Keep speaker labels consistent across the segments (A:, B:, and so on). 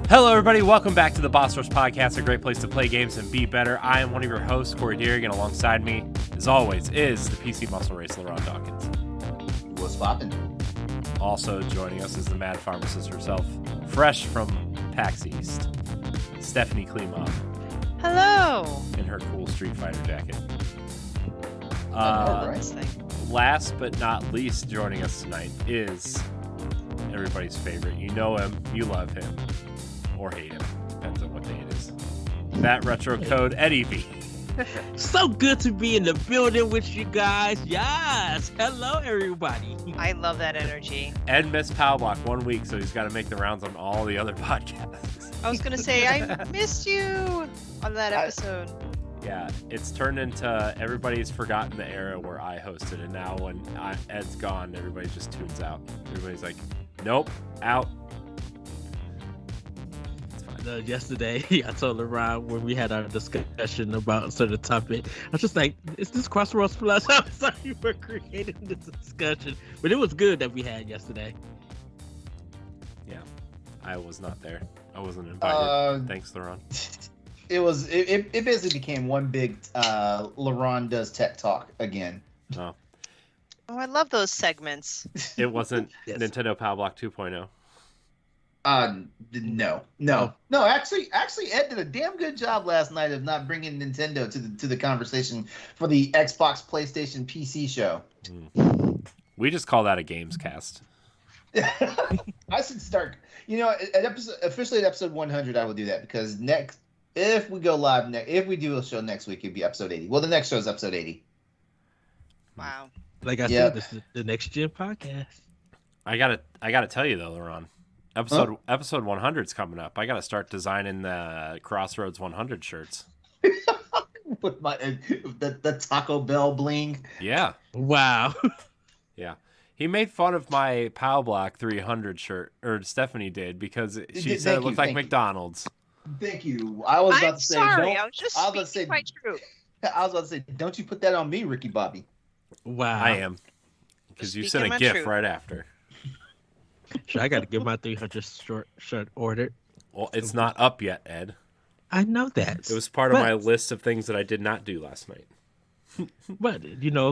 A: Hello, everybody. Welcome back to the Boss Rush Podcast, a great place to play games and be better. I am one of your hosts, Corey Deering, and alongside me, as always, is the PC Muscle Race, LaRon Dawkins.
B: What's poppin'?
A: Also joining us is the Mad Pharmacist herself, fresh from PAX East, Stephanie Klima.
C: Hello.
A: In her cool Street Fighter jacket. Last but not least, joining us tonight is everybody's favorite. You know him, you love him, or hate him. Depends on what day it is. That retro code, Eddie V.
D: So good to be in the building with you guys. Yes. Hello, everybody.
C: I love that energy.
A: Ed missed Power Block 1 week, so he's got to make the rounds on all the other podcasts.
C: I was going to say, I missed you on that episode.
A: Yeah, it's turned into everybody's forgotten the era where I hosted, and now when Ed's gone, everybody just tunes out. Everybody's like, nope, out.
D: Yesterday, I told LaRon when we had our discussion about a certain topic, I was just like, is this Crossroads Plus? I'm sorry for creating this discussion, but it was good that we had yesterday.
A: Yeah, I was not there. I wasn't invited. Thanks, LaRon.
B: It basically became one big LaRon does tech talk again.
A: Oh,
C: I love those segments.
A: It wasn't
D: Yes.
A: Nintendo Power Block 2.0.
B: No. Actually, Ed did a damn good job last night of not bringing Nintendo to the conversation for the Xbox, PlayStation, PC show.
A: We just call that a games cast.
B: I should start. Officially at episode 100, I will do that because if we go live if we do a show next week, it'd be episode 80. Well, the next show is episode 80.
C: Wow.
D: Like I said, this is the next gen podcast.
A: I gotta tell you though, LaRon. Episode 100 is coming up. I gotta start designing the Crossroads 100 shirts.
B: With the Taco Bell bling.
A: Yeah.
D: Wow.
A: Yeah. He made fun of my Pow Block 300 shirt, or Stephanie did, because she said it looked like McDonald's.
B: Thank you. I was about to say,
C: sorry. I was just speaking my truth.
B: I was about to say, don't you put that on me, Ricky Bobby.
D: Wow.
A: I am. Because you sent a GIF right after.
D: Sure, I got to get my 300 shirt ordered.
A: Well, it's not up yet, Ed.
D: I know that.
A: It was part of my list of things that I did not do last night.
D: But,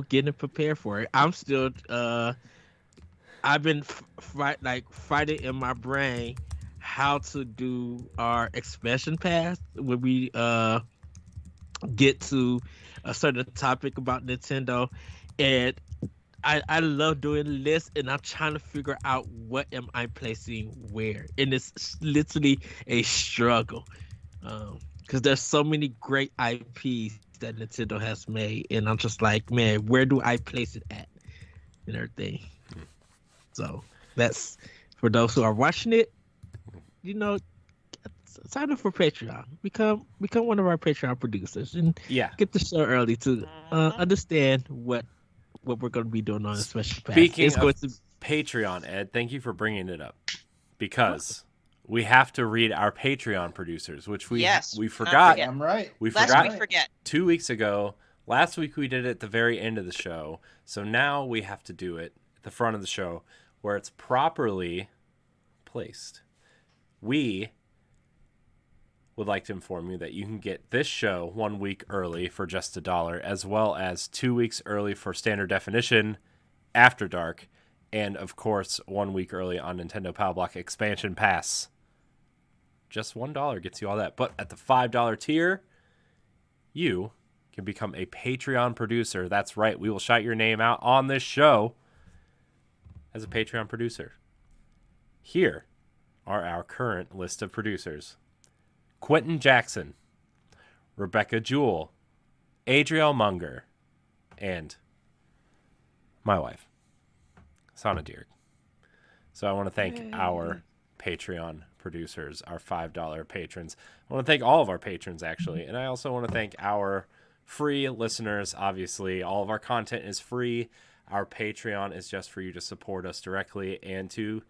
D: getting prepared for it. I'm still, I've been fighting in my brain how to do our expansion pass when we get to a certain topic about Nintendo. And I love doing lists, and I'm trying to figure out what am I placing where. And it's literally a struggle because there's so many great IPs that Nintendo has made, and I'm just like, man, where do I place it at and everything. So that's for those who are watching it. Sign up for Patreon. Become one of our Patreon producers, and get the show early to understand what we're going to be doing on a special pack.
A: Speaking of Patreon, Ed, thank you for bringing it up, because we have to read our Patreon producers, which we forgot.
B: I'm right.
A: We forgot 2 weeks ago. Last week we did it at the very end of the show, so now we have to do it at the front of the show where it's properly placed. We would like to inform you that you can get this show 1 week early for just $1, as well as 2 weeks early for Standard Definition, After Dark, and of course 1 week early on Nintendo Power Block Expansion Pass. Just $1 gets you all that. But at the $5 tier, you can become a Patreon producer. That's right, we will shout your name out on this show as a Patreon producer. Here are our current list of producers. Quentin Jackson, Rebecca Jewell, Adriel Munger, and my wife, Sana Deer. So I want to thank our Patreon producers, our $5 patrons. I want to thank all of our patrons, actually. And I also want to thank our free listeners. Obviously, all of our content is free. Our Patreon is just for you to support us directly and to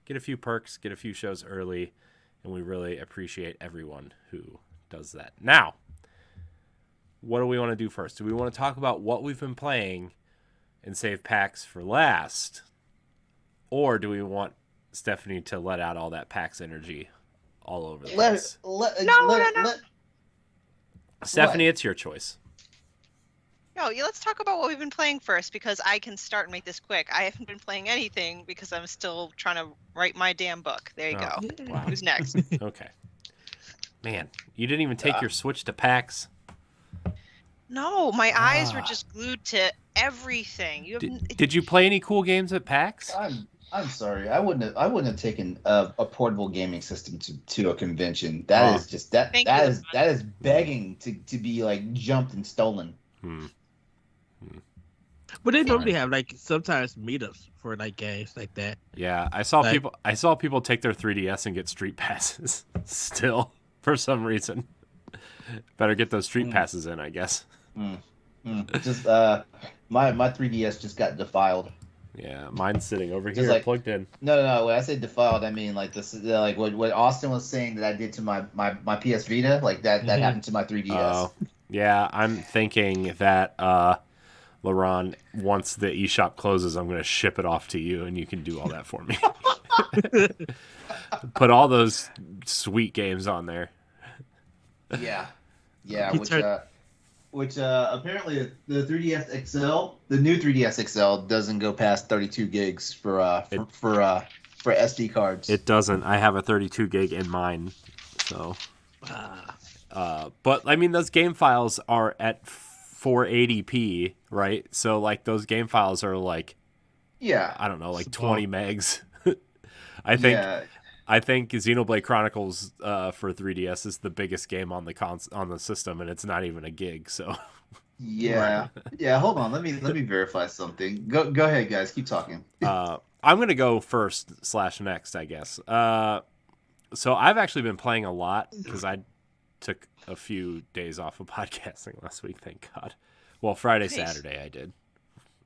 A: get a few perks, get a few shows early. And we really appreciate everyone who does that. Now, what do we want to do first? Do we want to talk about what we've been playing and save PAX for last? Or do we want Stephanie to let out all that PAX energy all over the
B: Let,
A: place.
B: let,
C: No,
B: let,
C: no, no.
B: let-
A: Stephanie,
B: what?
A: it's your choice.
C: No, yeah, let's talk about what we've been playing first because I can start and make this quick. I haven't been playing anything because I'm still trying to write my damn book. There you
A: Oh,
C: go.
A: wow.
C: Who's next?
A: Okay. Man, you didn't even take your Switch to PAX.
C: No, my eyes were
A: Ah.
C: just glued to everything.
A: Did you play any cool games at PAX?
B: I'm sorry. I wouldn't have taken a portable gaming system to a convention. That
A: Oh.
B: is just that
C: Thank
B: that
C: you.
B: is that is begging to be like jumped and stolen.
D: But they
A: Fine.
D: normally have like sometimes meetups for like games like that.
A: Yeah, I saw
D: Like-
A: people take their 3DS and get street passes still for some reason. Better get those street passes in, I guess.
B: Just my 3DS just got defiled.
A: Yeah, mine's sitting over
B: Just
A: here
B: like-
A: plugged in.
B: No. When I say defiled, I mean like this. Like what Austin was saying that I did to my PS Vita. Like that
D: Mhm.
B: happened to my 3DS.
A: Oh, yeah, I'm thinking that LaRon, once the eShop closes, I'm going to ship it off to you and you can do all that for me. Put all those sweet games on there.
B: Yeah,
D: He
B: which apparently the 3DS XL, the new 3DS XL doesn't go past 32 gigs for SD cards.
A: It doesn't. I have a 32 gig in mine, so. But I mean, those game files are at 480p, right? So like those game files are like,
B: yeah,
A: I don't know, like
D: Small.
A: 20 megs. I think Xenoblade Chronicles for 3DS is the biggest game on the system, and it's not even a gig. So
B: yeah. Hold on, let me verify something. Go ahead, guys. Keep talking.
A: I'm gonna go first / next, I guess. So I've actually been playing a lot because I took a few days off of podcasting last week. Thank God. Well, Friday,
C: Nice.
A: Saturday I did.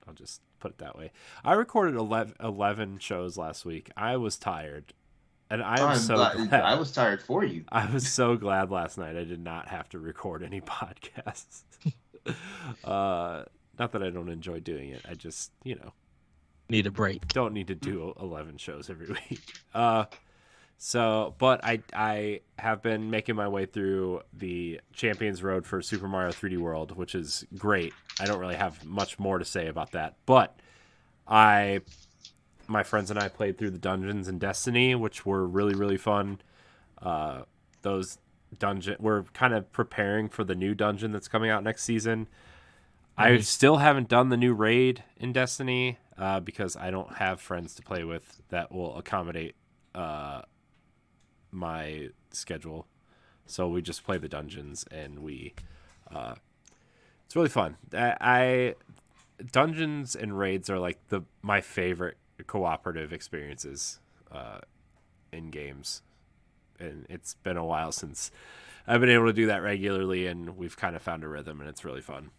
A: I'll just put it that way. I recorded 11 shows last week. I was tired. And I'm so glad.
B: I was tired for you.
A: I was so glad last night I did not have to record any podcasts. Not that I don't enjoy doing it. I just,
D: need a break.
A: don't need to do 11 shows every week. But I have been making my way through the Champions Road for Super Mario 3D World, which is great. I don't really have much more to say about that. But my friends and I played through the dungeons in Destiny, which were really, really fun. We're kind of preparing for the new dungeon that's coming out next season. I still haven't done the new raid in Destiny because I don't have friends to play with that will accommodate my schedule. So we just play the dungeons and it's really fun. Dungeons and raids are like my favorite cooperative experiences in games, and it's been a while since I've been able to do that regularly, and we've kind of found a rhythm, and it's really fun.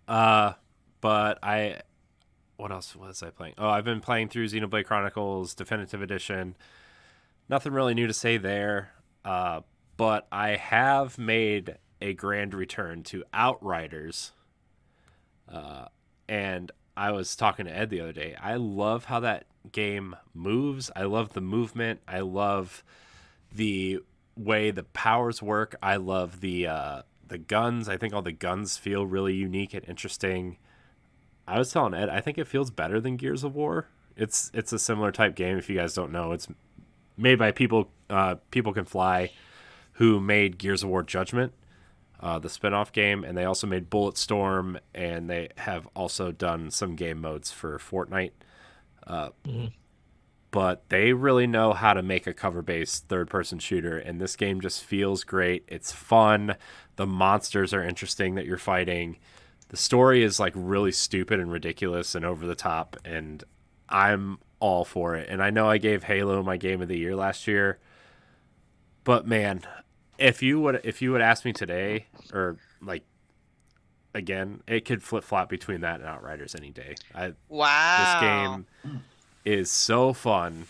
A: But what else was I playing? Oh, I've been playing through Xenoblade Chronicles Definitive Edition. Nothing really new to say there, but I have made a grand return to Outriders, and I was talking to Ed the other day. I love how that game moves. I love the movement. I love the way the powers work. I love the guns. I think all the guns feel really unique and interesting. I was telling Ed, I think it feels better than Gears of War. It's a similar type game. If you guys don't know, it's made by People Can Fly, who made Gears of War Judgment, the spin-off game, and they also made Bulletstorm, and they have also done some game modes for Fortnite. But they really know how to make a cover-based third-person shooter, and this game just feels great. It's fun. The monsters are interesting that you're fighting. The story is like really stupid and ridiculous and over the top, and I'm all for it. And I know I gave Halo my game of the year last year, but man, if you would ask me today, or like again, it could flip-flop between that and Outriders any day.
C: Wow.
A: This game is so fun,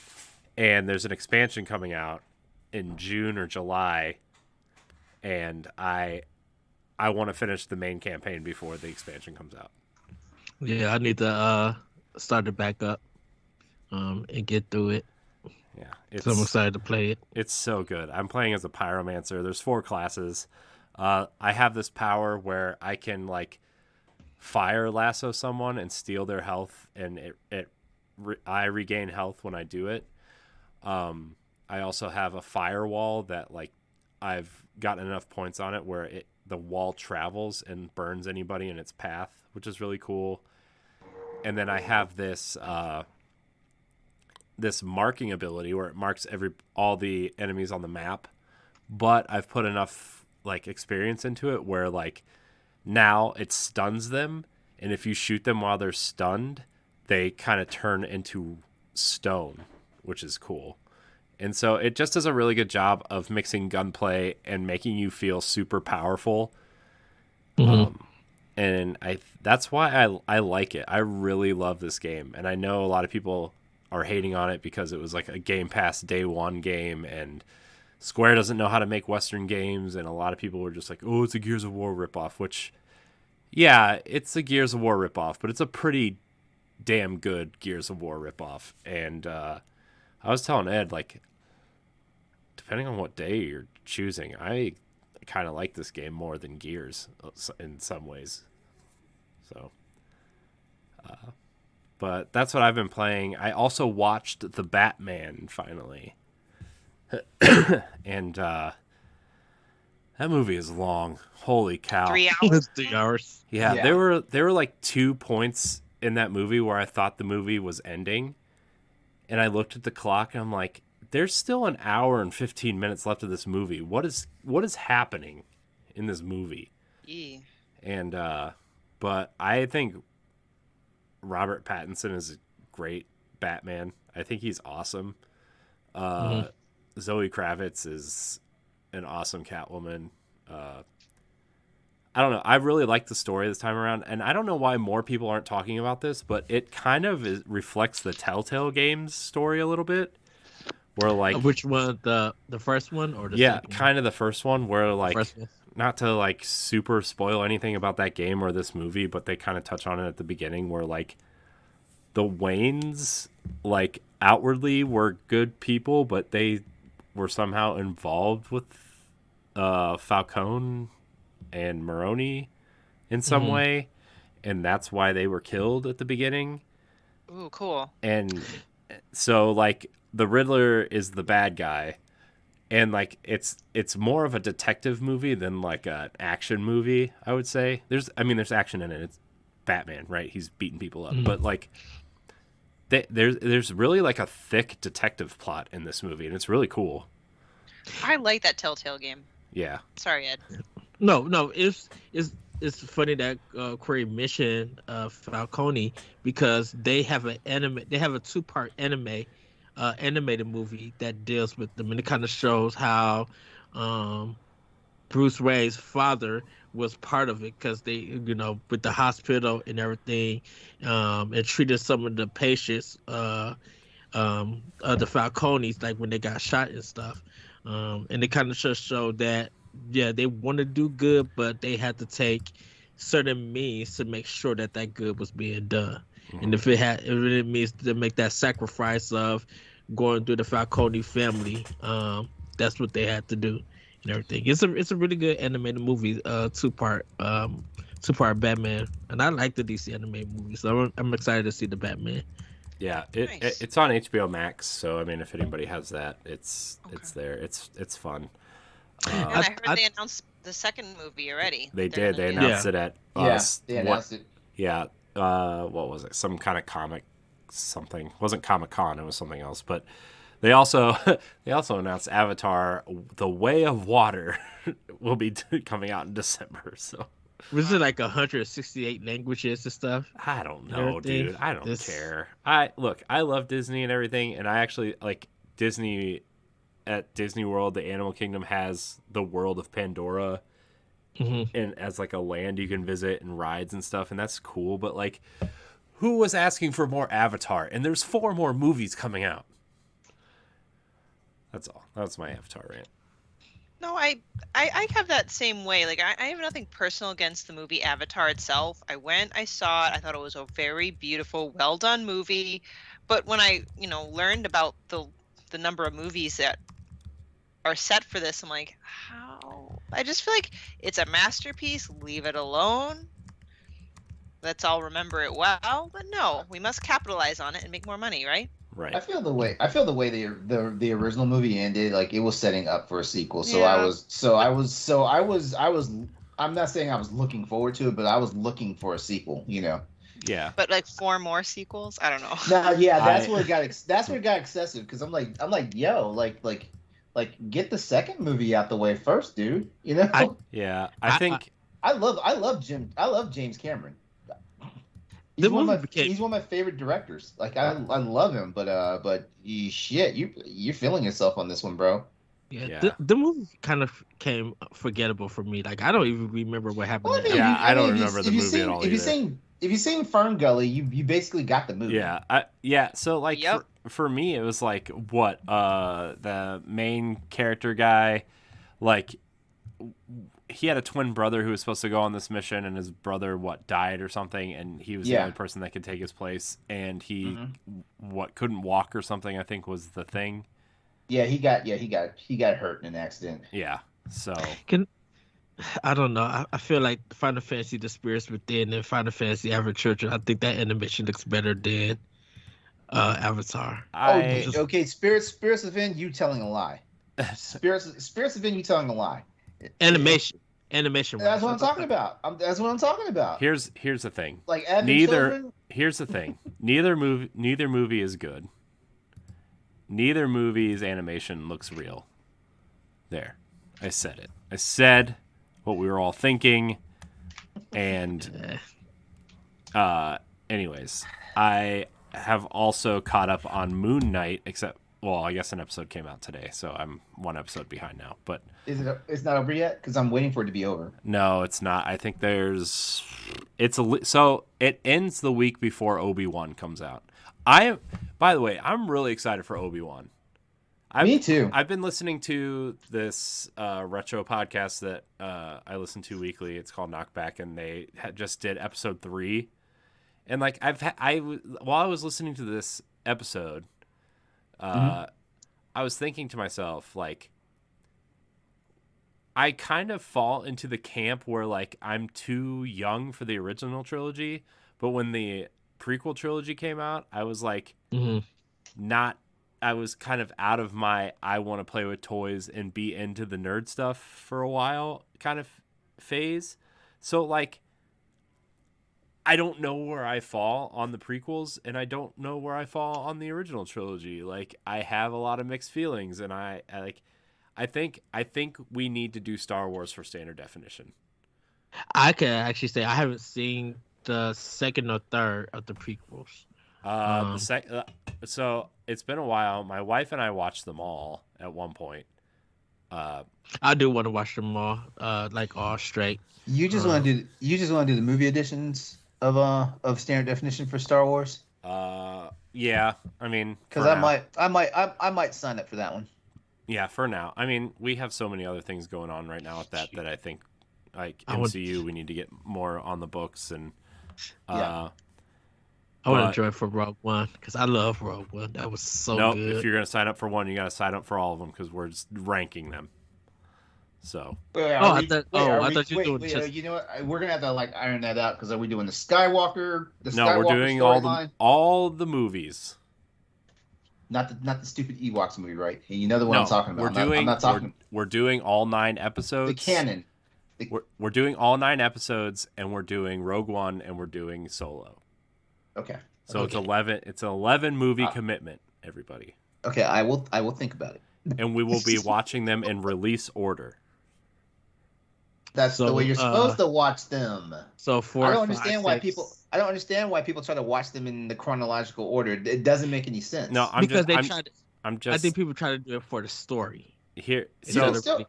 A: and there's an expansion coming out in June or July, and I want to finish the main campaign before the expansion comes out.
D: Yeah, I need to start it back up and get through it.
A: Yeah,
D: So I'm excited to play it.
A: it's so good. I'm playing as a pyromancer. There's 4 classes. I have this power where I can like fire lasso someone and steal their health, and I regain health when I do it. I also have a firewall that like I've gotten enough points on it where the wall travels and burns anybody in its path, which is really cool. And then I have this this marking ability where it marks all the enemies on the map, but I've put enough like experience into it where like now it stuns them, and if you shoot them while they're stunned, they kind of turn into stone, which is cool. And so it just does a really good job of mixing gunplay and making you feel super powerful. And that's why I like it. I really love this game, and I know a lot of people are hating on it because it was like a Game Pass day one game, and Square doesn't know how to make Western games, and a lot of people were just like, oh, it's a Gears of War ripoff, which, yeah, it's a Gears of War ripoff, but it's a pretty damn good Gears of War ripoff. And I was telling Ed, like, depending on what day you're choosing, I kind of like this game more than Gears in some ways. So, but that's what I've been playing. I also watched The Batman finally. And that movie is long. Holy cow.
C: 3 hours.
D: 3 hours.
A: Yeah,
B: Yeah.
A: there were like 2 points in that movie where I thought the movie was ending. And I looked at the clock and I'm like, there's still an hour and 15 minutes left of this movie. What is happening in this movie?
C: Yeah.
A: And but I think Robert Pattinson is a great Batman. I think he's awesome. Zoe Kravitz is an awesome Catwoman. I don't know. I really like the story this time around, and I don't know why more people aren't talking about this, but it kind of reflects the Telltale Games story a little bit. Where like
D: Which one? The first one or the
A: yeah,
D: second
A: kind of the first one where like
D: one? First one.
A: not to like super spoil anything about that game or this movie, but they kind of touch on it at the beginning where like the Waynes like outwardly were good people, but they were somehow involved with Falcone and Maroni in some way, and that's why they were killed at the beginning.
C: Ooh, cool.
A: And so like the Riddler is the bad guy, and like it's more of a detective movie than like an action movie, I would say. There's action in it. It's Batman, right? He's beating people up, but like there's really like a thick detective plot in this movie, and it's really cool.
C: I like that Telltale game.
A: Yeah.
C: Sorry, Ed.
D: No, it's funny that Corey mentioned Falcone because they have a 2-part animated movie that deals with them, and it kind of shows how Bruce Wayne's father was part of it because they, with the hospital and everything, and treated some of the patients, the Falcones, like when they got shot and stuff, and it kind of just showed that. Yeah, they want to do good, but they had to take certain means to make sure that good was being done. And if it means to make that sacrifice of going through the Falcone family, that's what they had to do and everything. It's a really good animated movie, 2-part Batman, and I like the DC animated movies, so I'm excited to see the Batman.
A: Yeah,
C: Nice.
A: it's on HBO Max, so I mean, if anybody has that, it's there. It's fun.
C: And I heard they announced the second movie already.
A: They
C: They're
A: did. They
C: gonna do
A: announced it at
B: they announced it.
A: Yeah. What was it? Some kind of comic something. It wasn't Comic-Con, it was something else. But they also announced Avatar: The Way of Water will be coming out in December. So
D: Was it like 168 languages and stuff?
A: I don't know,
D: Everything.
A: dude. I don't care. I love Disney and everything, and I actually like Disney. At Disney World, the Animal Kingdom has the world of Pandora, and as like a land you can visit and rides and stuff, and that's cool. But like, who was asking for more Avatar? And there's 4 more movies coming out. That's all. That's my Avatar rant.
C: No, I have that same way. Like I have nothing personal against the movie Avatar itself. I went, I saw it. I thought it was a very beautiful, well done movie. But when I, learned about the the number of movies that are set for this, I'm like, how? I just feel like it's a masterpiece. Leave it alone. Let's all remember it well. But no, we must capitalize on it and make more money, right?
A: Right.
B: I feel the way the original movie ended, like it was setting up for a sequel. So
C: Yeah.
B: I'm not saying I was looking forward to it, but I was looking for a sequel,
A: Yeah.
C: But like 4 more sequels? I don't know.
B: Now, yeah, that's
A: I-
B: where it got excessive because I'm like, yo, like get the second movie out the way first, dude.
A: Yeah. I think
B: I love James Cameron. He's
D: The
B: one
D: movie
B: of my
D: became-
B: he's one of my favorite directors. Like I love him, but you're feeling yourself on this one, bro.
D: Yeah,
A: Yeah.
D: The movie kind of became forgettable for me. Like I don't even remember what happened.
B: Well, I
D: in
B: mean,
D: it.
A: Yeah, I don't
B: if you-
A: remember
B: if
A: the
B: you've
A: movie at
B: seen-
A: all
B: If you've
A: either.
B: seen if you've seen Fern Gully, you basically got the movie.
A: Yeah. So like
C: Yep.
A: for me, it was like what the main character guy, like he had a twin brother who was supposed to go on this mission, and his brother died or something, and he was the
B: Yeah.
A: only person that could take his place, and he
B: Mhm.
A: couldn't walk or something. I think was the thing.
B: Yeah, he got hurt in an accident.
A: Yeah. So
D: I don't know. I feel like Final Fantasy: The Spirits Within and Final Fantasy: Average Children. I think that animation looks better than Avatar.
B: Okay. Spirits Within, you telling a lie. Spirits Within, you telling a lie.
D: Animation.
B: That's what I'm talking about. That's what I'm talking about.
A: here's the thing.
B: Like Advent
A: Neither
B: Children.
A: here's the thing. Neither movie is good. Neither movie's animation looks real. There. I said it. I said what we were all thinking. And anyways, I have also caught up on Moon Knight, I guess an episode came out today, so I'm one episode behind now. But
B: It's not over yet because I'm waiting for it to be over.
A: no, it's not. I think so it ends the week before Obi-Wan comes out. By the way, I'm really excited for Obi-Wan.
B: Me too.
A: I've been listening to this retro podcast that I listen to weekly. It's called Knockback, and they just did episode 3. And like while I was listening to this episode, I was thinking to myself, like, I kind of fall into the camp where like I'm too young for the original trilogy, but when the prequel trilogy came out, I was like I was kind of out of my I want to play with toys and be into the nerd stuff for a while kind of phase. So like I don't know where I fall on the prequels, and I don't know where I fall on the original trilogy. Like I have a lot of mixed feelings, and I think we need to do Star Wars for standard definition.
D: I can actually say I haven't seen the second or third of the prequels.
A: So it's been a while. My wife and I watched them all at one point.
D: I do want to watch them all, like all straight.
B: You just want to do the movie editions of standard definition for Star Wars?
A: Yeah. I mean,
B: Because
A: for
B: I
A: now.
B: might sign up for that one.
A: Yeah, for now. I mean, we have so many other things going on right now with that I think, like
D: I would-
A: MCU, we need to get more on the books, and
B: Yeah.
D: I want
A: But-
D: to join for Rogue One because I love Rogue One. That was so
A: nope.
D: good.
A: If you're gonna sign up for one, you gotta sign up for all of them because we're just ranking them. So
D: I thought you were doing just-
B: You know what? We're gonna have to like iron that out because are we doing the Skywalker?
A: no, we're doing
B: storyline?
A: all the movies.
B: Not the stupid Ewoks movie, right? You know the one I'm talking about. I'm not talking
A: We're doing all 9 episodes.
B: the canon.
A: We're doing all 9 episodes, and we're doing Rogue One, and we're doing Solo.
B: Okay.
A: So it's
D: Okay.
A: 11. It's an 11 movie commitment, everybody,
B: Okay, I will think about it.
A: and we will be watching them in release order.
B: That's the
D: So,
B: way you're supposed to watch them.
D: So 4,
B: I don't
D: 5,
B: understand why
D: 6.
B: people. I don't understand why people try to watch them in the chronological order. It doesn't make any sense.
A: No,
D: Because they tried.
A: I'm
D: I
A: just
D: think people try to do it for the story.
A: here.
D: Instead
A: So
D: of-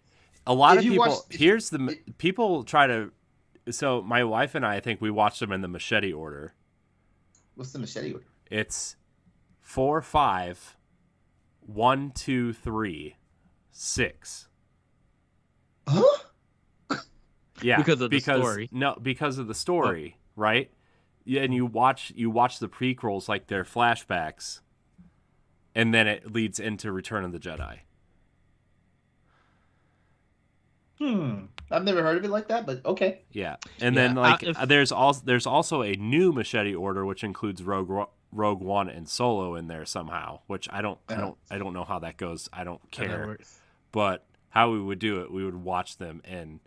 A: a lot
B: if
A: of
B: you
A: people.
B: watch-
A: Here's the people try to. So my wife and I think we watched them in the machete order.
B: What's the machete order?
A: It's 4, 5, 1, 2, 3, 6.
B: Huh?
A: Yeah,
D: Because of the story.
A: No, because of the story, right? Yeah, and you watch the prequels like they're flashbacks. and then it leads into Return of the Jedi.
B: I've never heard of it like that, but okay.
A: Yeah, and
D: Yeah,
A: then like there's also a new Machete Order which includes Rogue One and Solo in there somehow, which I don't know how that goes. I don't care, but how we would do it, we would watch them in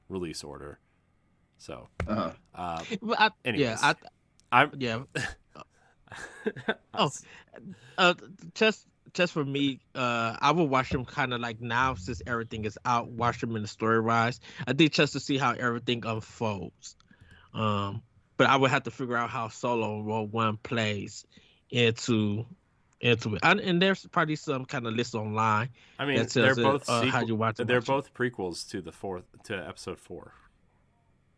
A: release order. So, anyways,
D: just for me, I will watch them kind of like now since everything is out. Watch them in the story wise. I think just to see how everything unfolds. But I would have to figure out how Solo Rogue One plays into it. And there's probably some kind of list online.
A: I mean, they're both both prequels to Episode 4.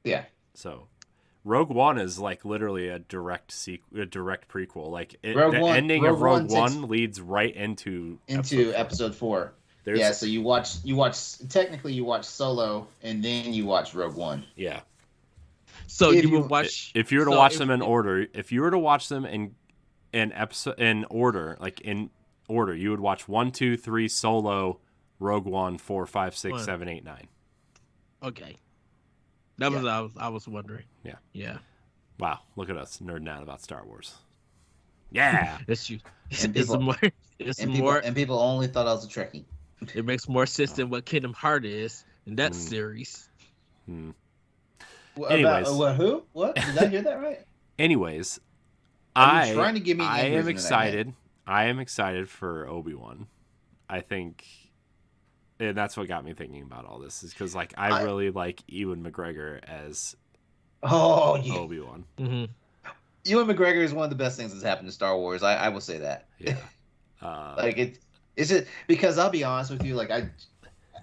B: Yeah.
A: So, Rogue One is like literally a direct prequel. Like the ending of Rogue One leads right into
B: Episode 4. Yeah, so you watch Solo and then you watch Rogue One.
A: Yeah.
D: So you would watch
A: if you were to watch them in order. If you were to watch them in order, you would watch 1, 2, 3 Solo, Rogue One, 4, 5, 6, 7, 8, 9.
D: Okay. That was I was wondering.
A: Yeah.
D: Yeah.
A: Wow, look at us nerding out about Star Wars. Yeah.
D: It's
B: more. And people only thought I was a Trekkie.
D: It makes more sense than what Kingdom Hearts is in that series.
A: Anyways,
B: who? What? Did I hear that right?
A: Anyways,
B: Are you trying to give me
A: I am excited. I am excited for Obi-Wan. I think, and that's what got me thinking about all this, is because like I really like Ewan McGregor as Obi-Wan.
D: Mm-hmm.
B: Ewan McGregor is one of the best things that's happened to Star Wars. I will say that.
A: Yeah.
B: Like it's just because I'll be honest with you, like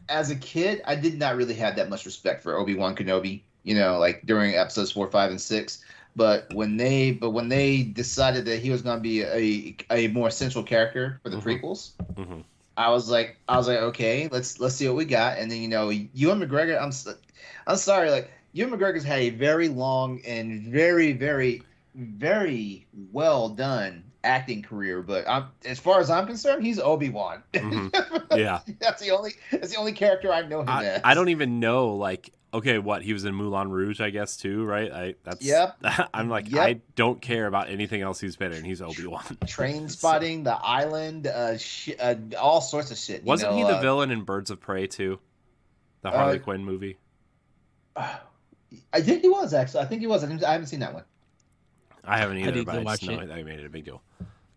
B: as a kid, I did not really have that much respect for Obi-Wan Kenobi. You know, like during episodes 4, 5, and 6. But when they decided that he was going to be a more central character for the prequels, I was like, okay, let's see what we got. And then Ewan McGregor, I'm sorry, like Ewan McGregor's had a very long and very, very, very well done acting career, but as far as I'm concerned, he's Obi-Wan.
A: Yeah,
B: that's the only character I know him as.
A: I don't even know, like, okay, what, he was in Moulin Rouge, I guess, too, right?
B: Yep.
A: I'm like, yep. I don't care about anything else he's been in. He's Obi-Wan.
B: Train Spotting, The Island, all sorts of shit.
A: Wasn't he the villain in Birds of Prey too? The Harley Quinn movie.
B: I think he was, actually. I think he was. I haven't seen that one.
A: I haven't either, but I just know that he made it a big deal.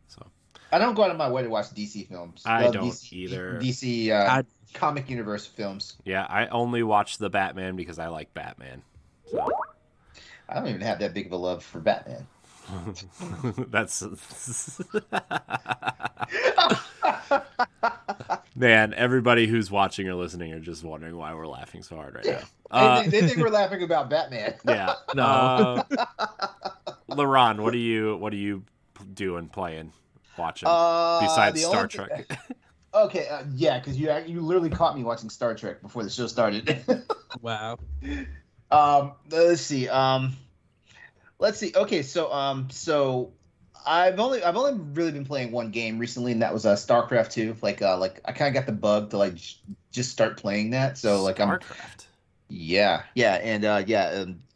A: So
B: I don't go out of my way to watch DC films.
A: I don't either.
B: DC comic universe films.
A: Yeah, I only watch the Batman because I like Batman. So
B: I don't even have that big of a love for Batman.
A: That's man, everybody who's watching or listening are just wondering why we're laughing so hard right now.
B: They think we're laughing about Batman.
A: Yeah. No. LaRon, what are you doing, playing, watching besides Star Trek?
B: Okay, yeah, because you literally caught me watching Star Trek before the show started.
D: Wow.
B: Let's see. Okay, so I've only really been playing one game recently, and that was StarCraft 2. Like I kind of got the bug to like just start playing that. So like
A: StarCraft.
B: Yeah, and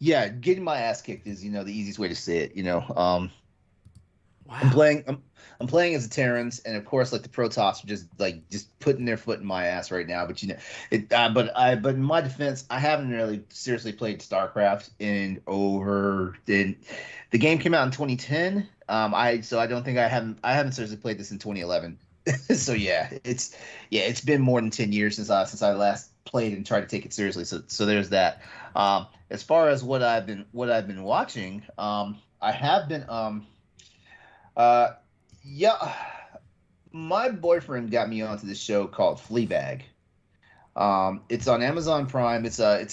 B: getting my ass kicked is the easiest way to say it. Wow. I'm playing as a Terrans, and of course, like the Protoss are just putting their foot in my ass right now. But but in my defense, I haven't really seriously played StarCraft the game came out in 2010. So I don't think I haven't seriously played this in 2011. So it's been more than 10 years since I last played and tried to take it seriously. So there's that. As far as what I've been watching, I have been my boyfriend got me onto this show called Fleabag. It's on Amazon Prime. It's a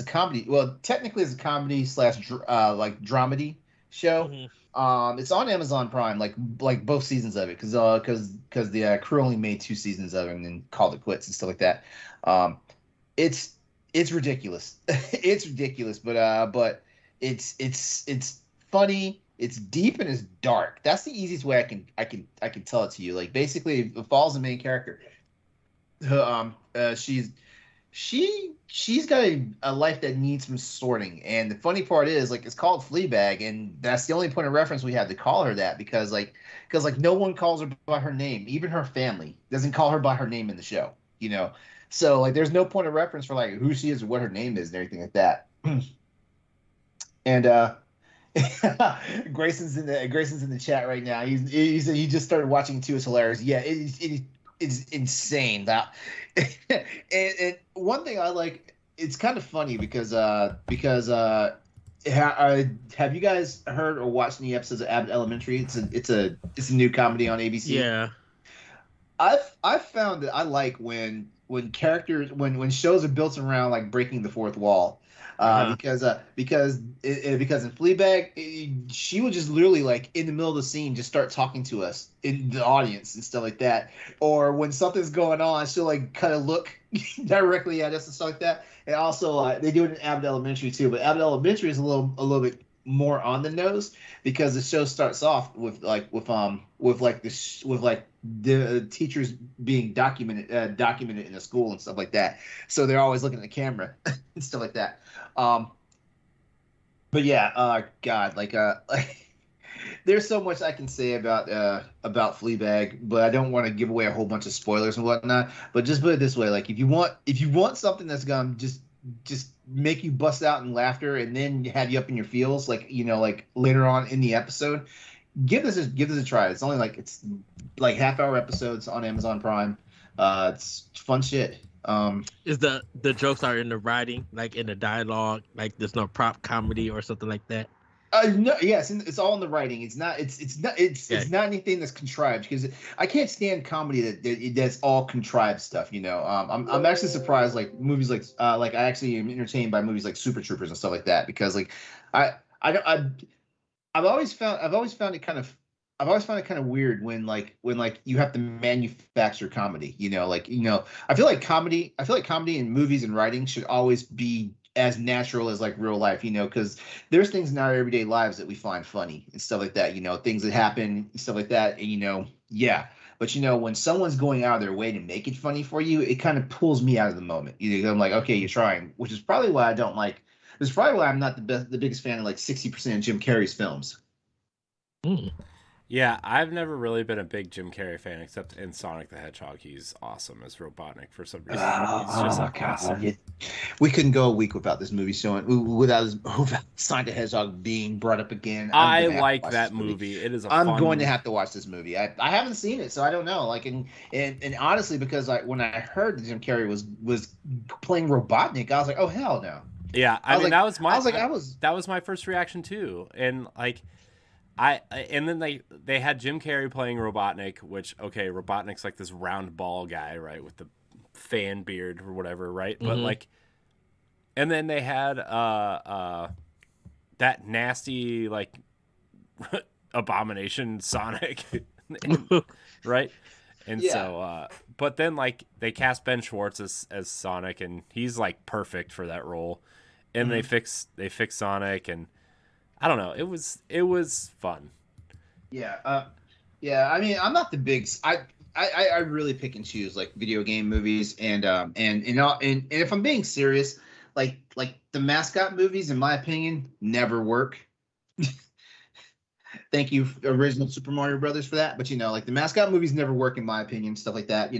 B: comedy. Well, technically it's a comedy / like dramedy show. Mm-hmm. It's on Amazon Prime, like both seasons of it, because the crew only made 2 seasons of it and then called it quits and stuff like that. It's ridiculous. It's ridiculous, but it's funny. It's deep and it's dark. That's the easiest way I can tell it to you. Like basically, Fall's the main character. She's she's got a life that needs some sorting. And the funny part is, like, it's called Fleabag, and that's the only point of reference we have to call her that because like no one calls her by her name. Even her family doesn't call her by her name in the show. You know, so like there's no point of reference for like who she is or what her name is and everything like that. And Grayson's in the chat right now. He just started watching too. It's hilarious. Yeah, it's insane. That and one thing I like, it's kind of funny because have you guys heard or watched any episodes of Abbott Elementary? It's a new comedy on ABC.
D: Yeah.
B: I've found that I like when characters when shows are built around like breaking the fourth wall. Because in Fleabag, she would just literally like in the middle of the scene just start talking to us in the audience and stuff like that. Or when something's going on, she'll like kind of look directly at us and stuff like that. And also, they do it in Abbott Elementary too. But Abbott Elementary is a little bit more on the nose because the show starts off with the teachers being documented in a school and stuff like that. So they're always looking at the camera and stuff like that. But yeah, God, like there's so much I can say about Fleabag, but I don't want to give away a whole bunch of spoilers and whatnot. But just put it this way: like if you want something that's gonna just make you bust out in laughter and then have you up in your feels, like like later on in the episode, give this a try. It's like half-hour episodes on Amazon Prime. It's fun shit.
D: Is the jokes are in the writing, like in the dialogue, like there's no prop comedy or something like that?
B: No, yes, it's all in the writing. It's not anything that's contrived, because I can't stand comedy that's all contrived stuff. I'm actually surprised, like movies like I actually am entertained by movies like Super Troopers and stuff like that, because like I've always found it kind of weird when you have to manufacture comedy. I feel like comedy in movies and writing should always be as natural as like real life, because there's things in our everyday lives that we find funny and stuff like that, things that happen and stuff like that. And yeah. But when someone's going out of their way to make it funny for you, it kind of pulls me out of the moment. I'm like, okay, you're trying, which is probably why I don't like. It's probably why I'm not the biggest fan of like 60% of Jim Carrey's films.
A: Yeah, I've never really been a big Jim Carrey fan, except in Sonic the Hedgehog. He's awesome as Robotnik for some reason. He's just awesome.
B: We couldn't go a week without this movie without Sonic the Hedgehog being brought up again.
A: I like that movie. It is.
B: I'm going to have to watch this movie. I haven't seen it, so I don't know. Like, and honestly, because when I heard that Jim Carrey was playing Robotnik, I was like, oh hell no.
A: Yeah, I mean, that was my.
B: That
A: was my first reaction too, and like. And then they had Jim Carrey playing Robotnik, which, okay, Robotnik's like this round ball guy, right, with the fan beard or whatever, right? Mm-hmm. But like, and then they had that nasty like abomination Sonic, right? And yeah. So, but then like they cast Ben Schwartz as Sonic, and he's like perfect for that role. And they fix Sonic, and I don't know. It was fun.
B: Yeah. Yeah. I mean, I'm not the big. I really pick and choose like video game movies, and if I'm being serious, like the mascot movies, in my opinion, never work. Thank you, original Super Mario Brothers, for that. But like the mascot movies never work in my opinion. Stuff like that.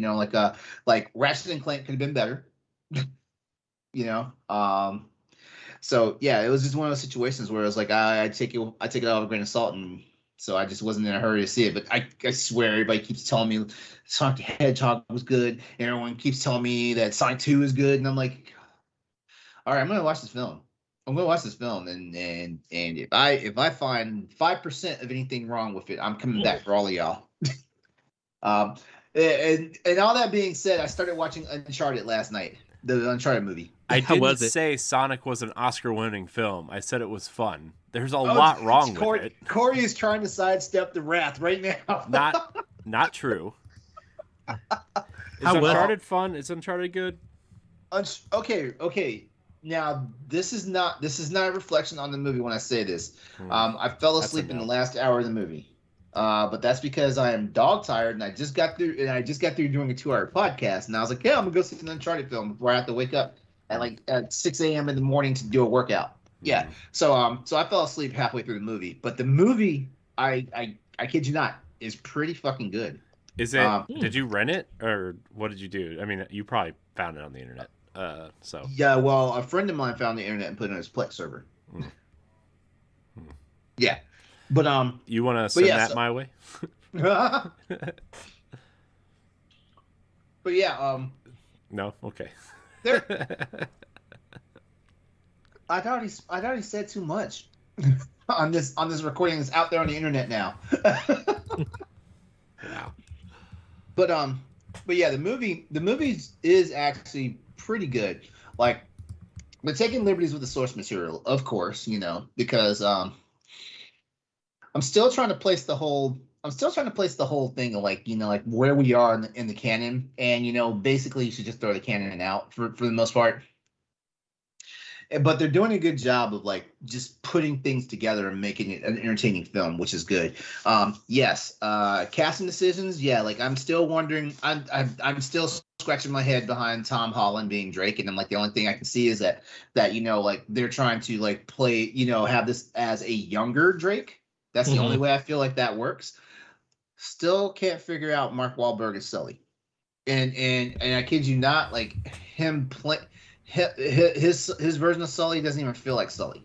B: Like Ratchet and Clank could have been better. So yeah, it was just one of those situations where I was like, I take it all with a grain of salt, and so I just wasn't in a hurry to see it. But I swear, everybody keeps telling me Sonic the Hedgehog was good, and everyone keeps telling me that Sonic 2 is good, and I'm like, all right, I'm gonna watch this film. I'm gonna watch this film, and if I find 5% of anything wrong with it, I'm coming back for all of y'all. And all that being said, I started watching Uncharted last night, the Uncharted movie.
A: I didn't say Sonic was an Oscar-winning film. I said it was fun. There's a lot wrong with it.
B: Corey is trying to sidestep the wrath right now.
A: Not true. Is Uncharted fun? Is Uncharted good?
B: Okay. Now this is not a reflection on the movie when I say this.
A: Hmm.
B: I fell
A: That's a
B: asleep in the
A: no.
B: last hour of the movie. But that's because I am dog tired and I just got through doing a 2-hour podcast and I was like, yeah, I'm gonna go see an Uncharted film before I have to wake up at like at 6 a.m. in the morning to do a workout. Yeah. So I fell asleep halfway through the movie. But the movie, I kid you not, is pretty fucking good.
A: Is it? Did you rent it or what did you do? I mean, you probably found it on the internet. So
B: Yeah, well, a friend of mine found the internet and put it on his Plex server.
A: Mm.
B: Yeah. But
A: you want to send
B: yeah,
A: that
B: so-
A: my way?
B: but yeah,
A: No. Okay.
B: there I'd already said too much on this recording that's out there on the internet now.
A: Wow.
B: But yeah, the movie is actually pretty good. Like they're taking liberties with the source material, of course, because I'm still trying to place the whole thing of like where we are in the canon, and basically you should just throw the canon out for the most part. But they're doing a good job of like just putting things together and making it an entertaining film, which is good. Yes, casting decisions. Yeah, like I'm still wondering. I'm still scratching my head behind Tom Holland being Drake, and I'm like the only thing I can see is that like they're trying to like play have this as a younger Drake. That's the only way I feel like that works. Still can't figure out Mark Wahlberg as Sully, and I kid you not, like him play. His version of Sully doesn't even feel like Sully.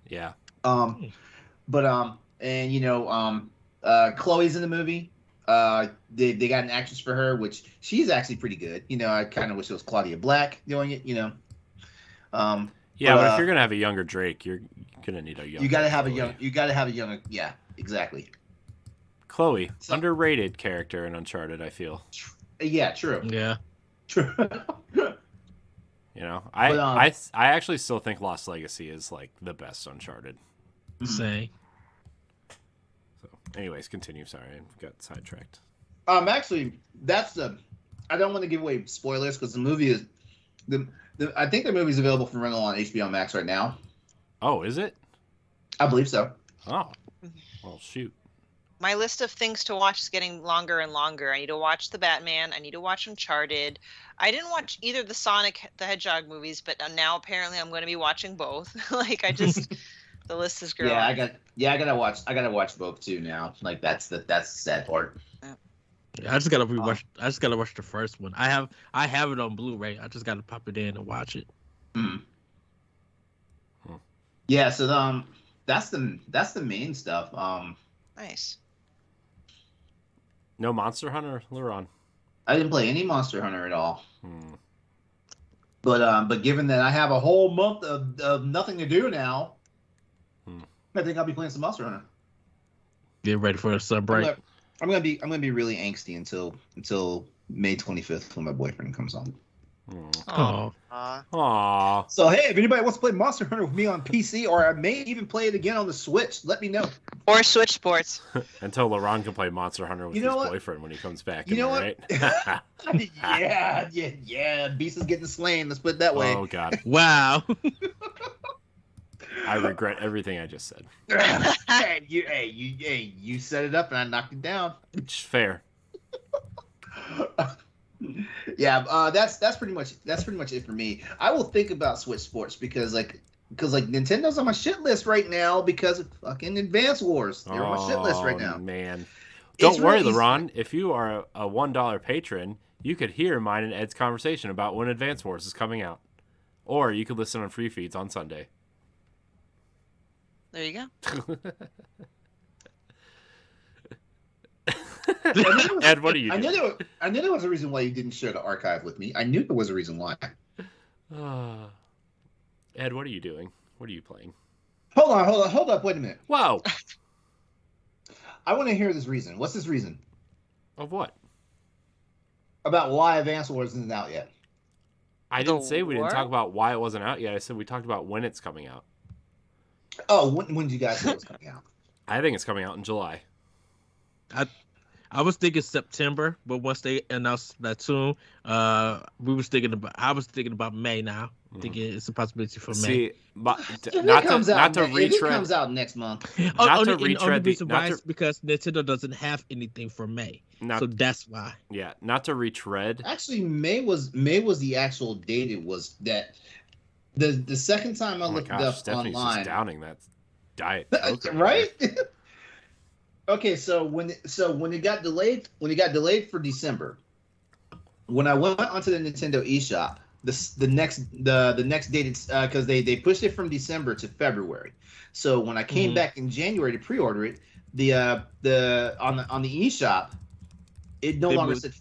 A: Yeah.
B: But Chloe's in the movie. They got an actress for her, which she's actually pretty good. I kind of wish it was Claudia Black doing it.
A: Yeah, but if you're gonna have a younger Drake, you're gonna need a younger.
B: You gotta have
A: Chloe.
B: you gotta have a younger. Yeah, exactly.
A: Chloe,
B: So-
A: underrated character in Uncharted. I feel.
B: Yeah, true.
D: Yeah.
B: True.
A: I actually still think Lost Legacy is like the best Uncharted.
D: Say.
A: So, anyways, continue. Sorry, I got sidetracked.
B: Actually, I don't want to give away spoilers because the movie is I think the movie's available for rental on HBO Max right now.
A: Oh, is it?
B: I believe so.
A: Oh, well, shoot.
C: My list of things to watch is getting longer and longer. I need to watch The Batman. I need to watch Uncharted. I didn't watch either of the Sonic the Hedgehog movies, but now apparently I'm going to be watching both. The list is growing.
B: Yeah, I gotta watch both too now. Like that's the sad part.
D: Yeah, I just gotta rewatch. I just gotta watch the first one. I have it on Blu-ray. I just gotta pop it in and watch it.
B: Mm. Yeah, so that's the main stuff.
C: Nice.
A: No Monster Hunter, Luron.
B: I didn't play any Monster Hunter at all. But given that I have a whole month of nothing to do now, I think I'll be playing some Monster Hunter.
D: Get ready for a sub break.
B: I'm gonna be really angsty until May 25th when my boyfriend comes home.
D: Oh.
A: Aww.
B: So hey, if anybody wants to play Monster Hunter with me on PC, or I may even play it again on the Switch, let me know.
C: Or Switch Sports.
A: Until LaRon can play Monster Hunter with
B: You
A: his
B: know what?
A: boyfriend when he comes back.
B: You know what?
A: Right?
B: yeah. Beast is getting slain. Let's put it that way.
A: Oh God,
D: Wow.
A: I regret everything I just said.
B: You set it up and I knocked it down.
A: It's fair.
B: Yeah, that's pretty much it for me. I will think about Switch Sports because Nintendo's on my shit list right now because of fucking Advance Wars. They're on my shit list right now.
A: Man,
B: It's
A: don't worry,
B: really-
A: LaRon. If you are a $1 patron, you could hear mine and Ed's conversation about when Advance Wars is coming out, or you could listen on free feeds on Sunday.
C: There you go.
A: Ed, what are you
B: I
A: doing?
B: knew there was a reason why you didn't share the archive with me. I knew there was a reason why.
A: Ed, what are you doing? What are you playing?
B: Hold up, wait a minute.
A: Whoa!
B: I want to hear this reason. What's this reason?
A: Of what?
B: About why Advance Wars isn't out yet.
A: I didn't say we didn't
C: war?
A: talk about why it wasn't out yet. I said we talked about when it's coming out.
B: Oh, when did you guys say it was coming out?
A: I think it's coming out in July.
D: I was thinking September, but once they announced Splatoon, I was thinking about May now. Thinking it's a possibility for May.
A: See, but
B: If it
A: not
B: comes
A: to
B: out,
A: not to
B: if it
A: retread.
B: comes out next month,
A: Not to
D: And the only
A: retread the
D: reason why is because Nintendo doesn't have anything for May,
A: not
D: so that's why.
A: yeah, not to retread.
B: actually, May was the actual date. It was that the second time I
A: Oh my
B: looked it
A: gosh,
B: up
A: Stephanie's just
B: online,
A: downing that Diet Coke over
B: right?
A: there.
B: Okay, so when it got delayed for December, when I went onto the Nintendo eShop, the next date it's because they pushed it from December to February. So when I came back in January to pre-order it, the on the eShop, it no
D: They
B: longer
D: moved-
B: said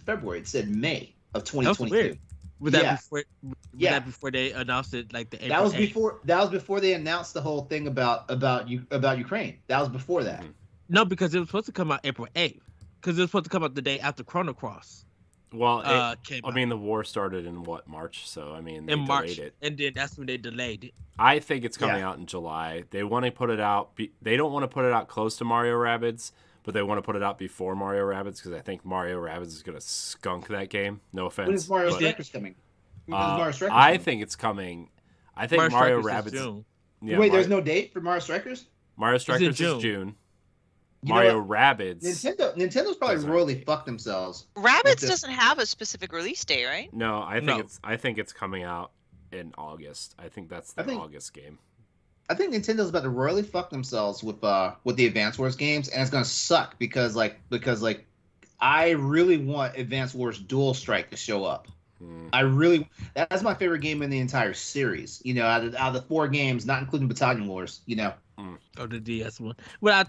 B: February. It said May of
D: That was
B: 2022.
D: weird. Was that
B: Yeah.
D: before? Was
B: Yeah.
D: that before they announced it? Like the April
B: That was
D: 8th?
B: before they announced the whole thing about Ukraine. That was before that.
A: Mhm.
D: No, because it was supposed to come out April 8th. Because it was supposed to come out the day after Chrono Cross
A: Well,
D: came
A: I
D: out.
A: mean, the war started in what, March? So I mean, they
D: In March,
A: delayed it.
D: and then that's when they delayed it.
A: I think it's coming
B: Yeah.
A: out in July. They want to put it out. They don't want to put it out close to Mario Rabbids, but they want to put it out before Mario Rabbids because I think Mario Rabbids is going to skunk that game. No offense.
B: When is Mario
A: but,
B: Strikers coming? When is Mario Strikers
A: I
B: coming?
A: think it's coming. I think Mario
D: Strikers is
A: Rabbids.
D: June.
A: Yeah,
B: Wait, there's no date for Mario Strikers?
A: Mario Strikers
D: June.
A: is June.
B: You know
A: Mario
B: what?
A: Rabbids.
B: Nintendo's probably
A: Doesn't
B: royally
A: have
B: fucked themselves.
C: Rabbids
B: With this.
C: doesn't have a specific release date, right?
A: No, I think
D: No.
A: it's coming out in August. I think that's the
B: I think-
A: August game.
B: I think Nintendo's about to royally fuck themselves with the Advance Wars games, and it's gonna suck because I really want Advance Wars Dual Strike to show up. That's my favorite game in the entire series. You know, out of the 4 games, not including Battalion Wars. You know,
D: Oh, the DS one. Well,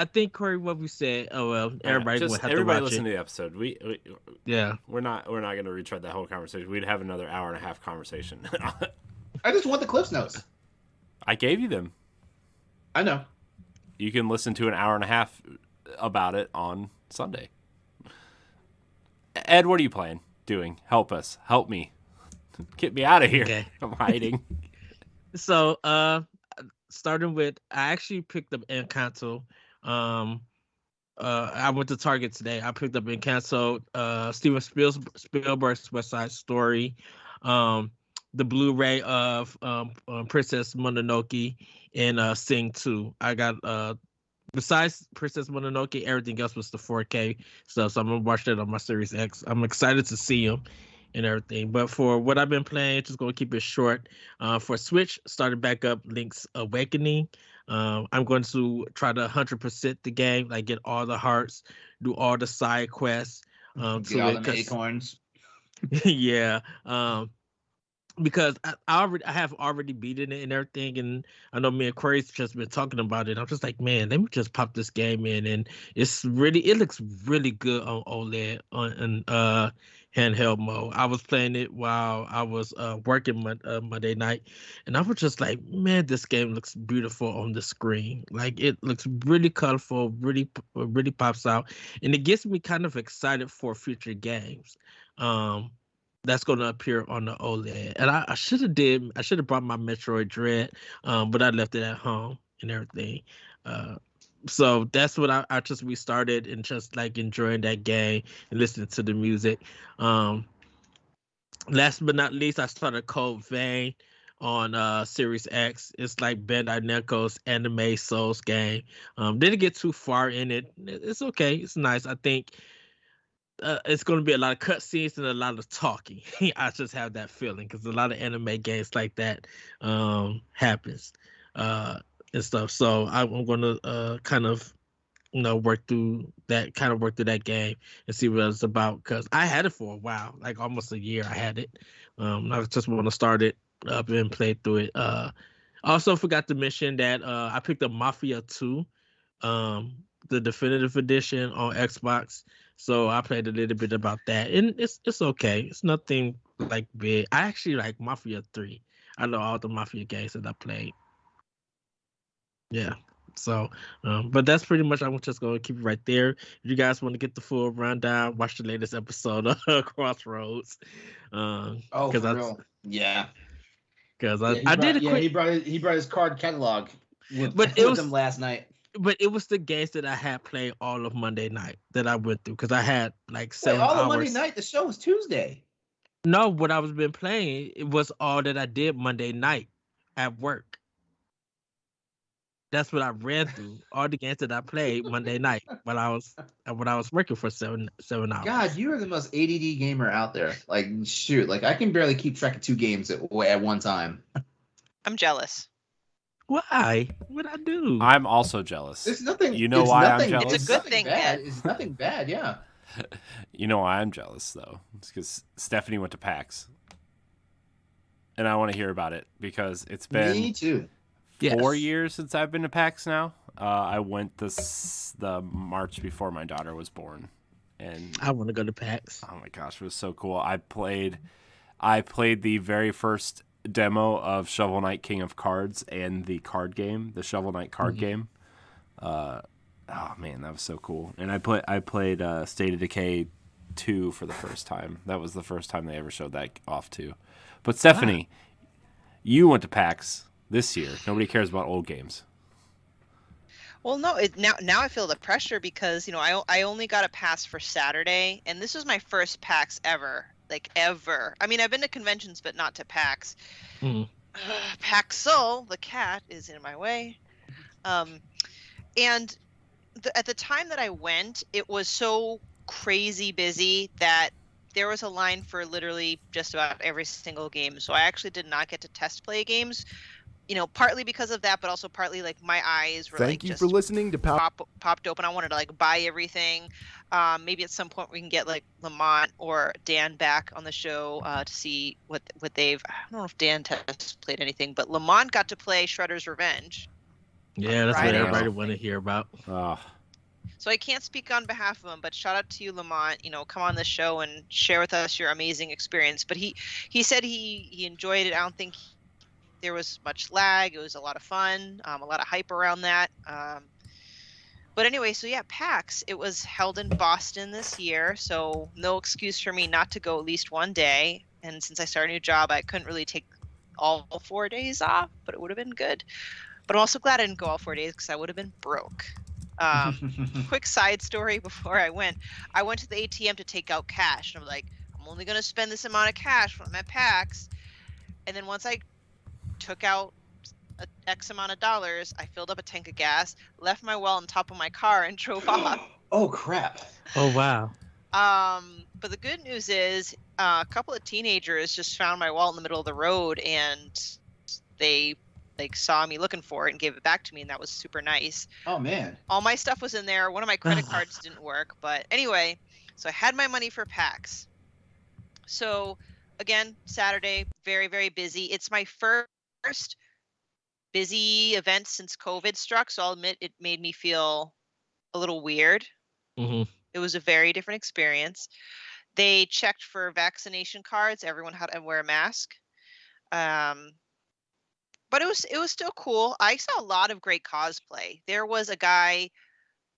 D: I think Corey, what we said. Oh well, everybody will have to
A: everybody
D: watch
A: listen
D: it.
A: to the episode.
D: Yeah.
A: We're not going to retread that whole conversation. We'd have another hour and a half conversation.
B: I just want the Cliffs Notes.
A: I gave you them.
B: I know.
A: You can listen to an hour and a half about it on Sunday. Ed, what are you doing? Help us. Help me. Get me out of here.
D: Okay.
A: I'm hiding.
D: So, starting with, I actually picked up Encanto. I went to Target today. I picked up Encanto, Steven Spielberg's West Side Story, the Blu-ray of Princess Mononoke, and Sing 2. I got besides Princess Mononoke, everything else was the 4K stuff. So I'm gonna watch that on my Series X. I'm excited to see them and everything. But for what I've been playing, just gonna keep it short. For Switch, started back up Link's Awakening. I'm going to try to 100% the game, like get all the hearts, do all the side quests.
B: Get all them acorns.
D: Yeah. Because I have already beaten it and everything, and I know me and Corey's just been talking about it. I'm just like, man, let me just pop this game in, and it looks really good on OLED on handheld mode. I was playing it while I was working Monday night, and I was just like, man, this game looks beautiful on the screen. Like it looks really colorful, really pops out, and it gets me kind of excited for future games. That's going to appear on the OLED. And I should have brought my Metroid Dread, but I left it at home and everything. So that's what I just restarted and just like enjoying that game and listening to the music. Last but not least, I started Code Vein on Series X. It's like Bandai Namco's anime Souls game. Didn't get too far in it. It's okay. It's nice. I think it's going to be a lot of cutscenes and a lot of talking. I just have that feeling because a lot of anime games like that happens and stuff. So I'm going to kind of work through that game and see what it's about, because I had it for a while, like almost a year. I had it. I just want to start it up and play through it. I also forgot to mention that I picked up Mafia 2, the definitive edition on Xbox. So I played a little bit about that, and it's okay. It's nothing like big. I actually like Mafia 3. I know all the Mafia games that I played. Yeah. So, but that's pretty much. I'm just going to keep it right there. If you guys want to get the full rundown, watch the latest episode of Crossroads.
B: For real? Yeah.
D: Because I did a quick.
B: He brought his card catalog with
D: But it was
B: him last night.
D: but it was the games that I had played all of Monday night that I went through because I had like
B: Wait,
D: 7
B: all of Monday
D: hours.
B: night. The show was Tuesday.
D: No, what I was been playing, it was all that I did Monday night at work. That's what I ran through. All the games that I played Monday night when I was working for 7 hours.
B: God, you are the most ADD gamer out there. Like, shoot, like I can barely keep track of 2 games at one time.
C: I'm jealous.
D: Why? What I do?
A: I'm also jealous.
B: There's nothing.
A: You know
B: it's
A: why
B: nothing,
A: I'm jealous?
C: It's a good
B: nothing
C: thing,
B: bad.
C: Ed.
B: It's nothing bad. Yeah.
A: You know why I'm jealous though? It's because Stephanie went to PAX, and I want to hear about it because it's been
B: Me too.
A: 4
D: Yes.
A: years since I've been to PAX now. I went the March before my daughter was born, and
D: I want to go to PAX.
A: oh my gosh, it was so cool. I played the very first demo of Shovel Knight King of Cards and the card game, the Shovel Knight card game. Oh man, that was so cool. And I played State of Decay 2 for the first time. That was the first time they ever showed that off too. But Stephanie, you went to PAX this year. Nobody cares about old games.
C: Well, no, now I feel the pressure because I only got a pass for Saturday, and this was my first PAX ever, like ever. I mean, I've been to conventions, but not to PAX.
D: Mhm.
C: Paxel, the cat, is in my way, and at the time that I went, it was so crazy busy that there was a line for literally just about every single game. So I actually did not get to test play games. Partly because of that, but also partly like my eyes were
E: Thank
C: like
E: you
C: just
E: for listening to
C: popped open. I wanted to like buy everything. Maybe at some point we can get like Lamont or Dan back on the show to see what they've. I don't know if Dan test played anything, but Lamont got to play Shredder's Revenge.
D: Yeah, that's
C: Right.
D: what
A: I know.
D: everybody want to hear about.
A: Oh,
C: So I can't speak on behalf of him, but shout out to you, Lamont. Come on the show and share with us your amazing experience. But he said he enjoyed it. I don't think there was much lag. It was a lot of fun, a lot of hype around that. But anyway, so yeah, PAX. It was held in Boston this year, so no excuse for me not to go at least one day. And since I started a new job, I couldn't really take all 4 days off, but it would have been good. But I'm also glad I didn't go all 4 days because I would have been broke. Quick side story before I went to the ATM to take out cash, and I'm like, I'm only going to spend this amount of cash when I'm at PAX. And then once I took out X amount of dollars, I filled up a tank of gas, left my wallet on top of my car, and drove off.
B: Oh crap!
D: Oh wow.
C: But the good news is a couple of teenagers just found my wallet in the middle of the road, and they like saw me looking for it and gave it back to me, and that was super nice.
B: Oh man!
C: All my stuff was in there. One of my credit cards didn't work, but anyway, so I had my money for PAX. So again, Saturday, very, very busy. It's my first busy event since COVID struck, so I'll admit it made me feel a little weird.
D: hmm
C: It was a very different experience. They checked for vaccination cards. Everyone had to wear a mask. But it was still cool. I saw a lot of great cosplay. There was a guy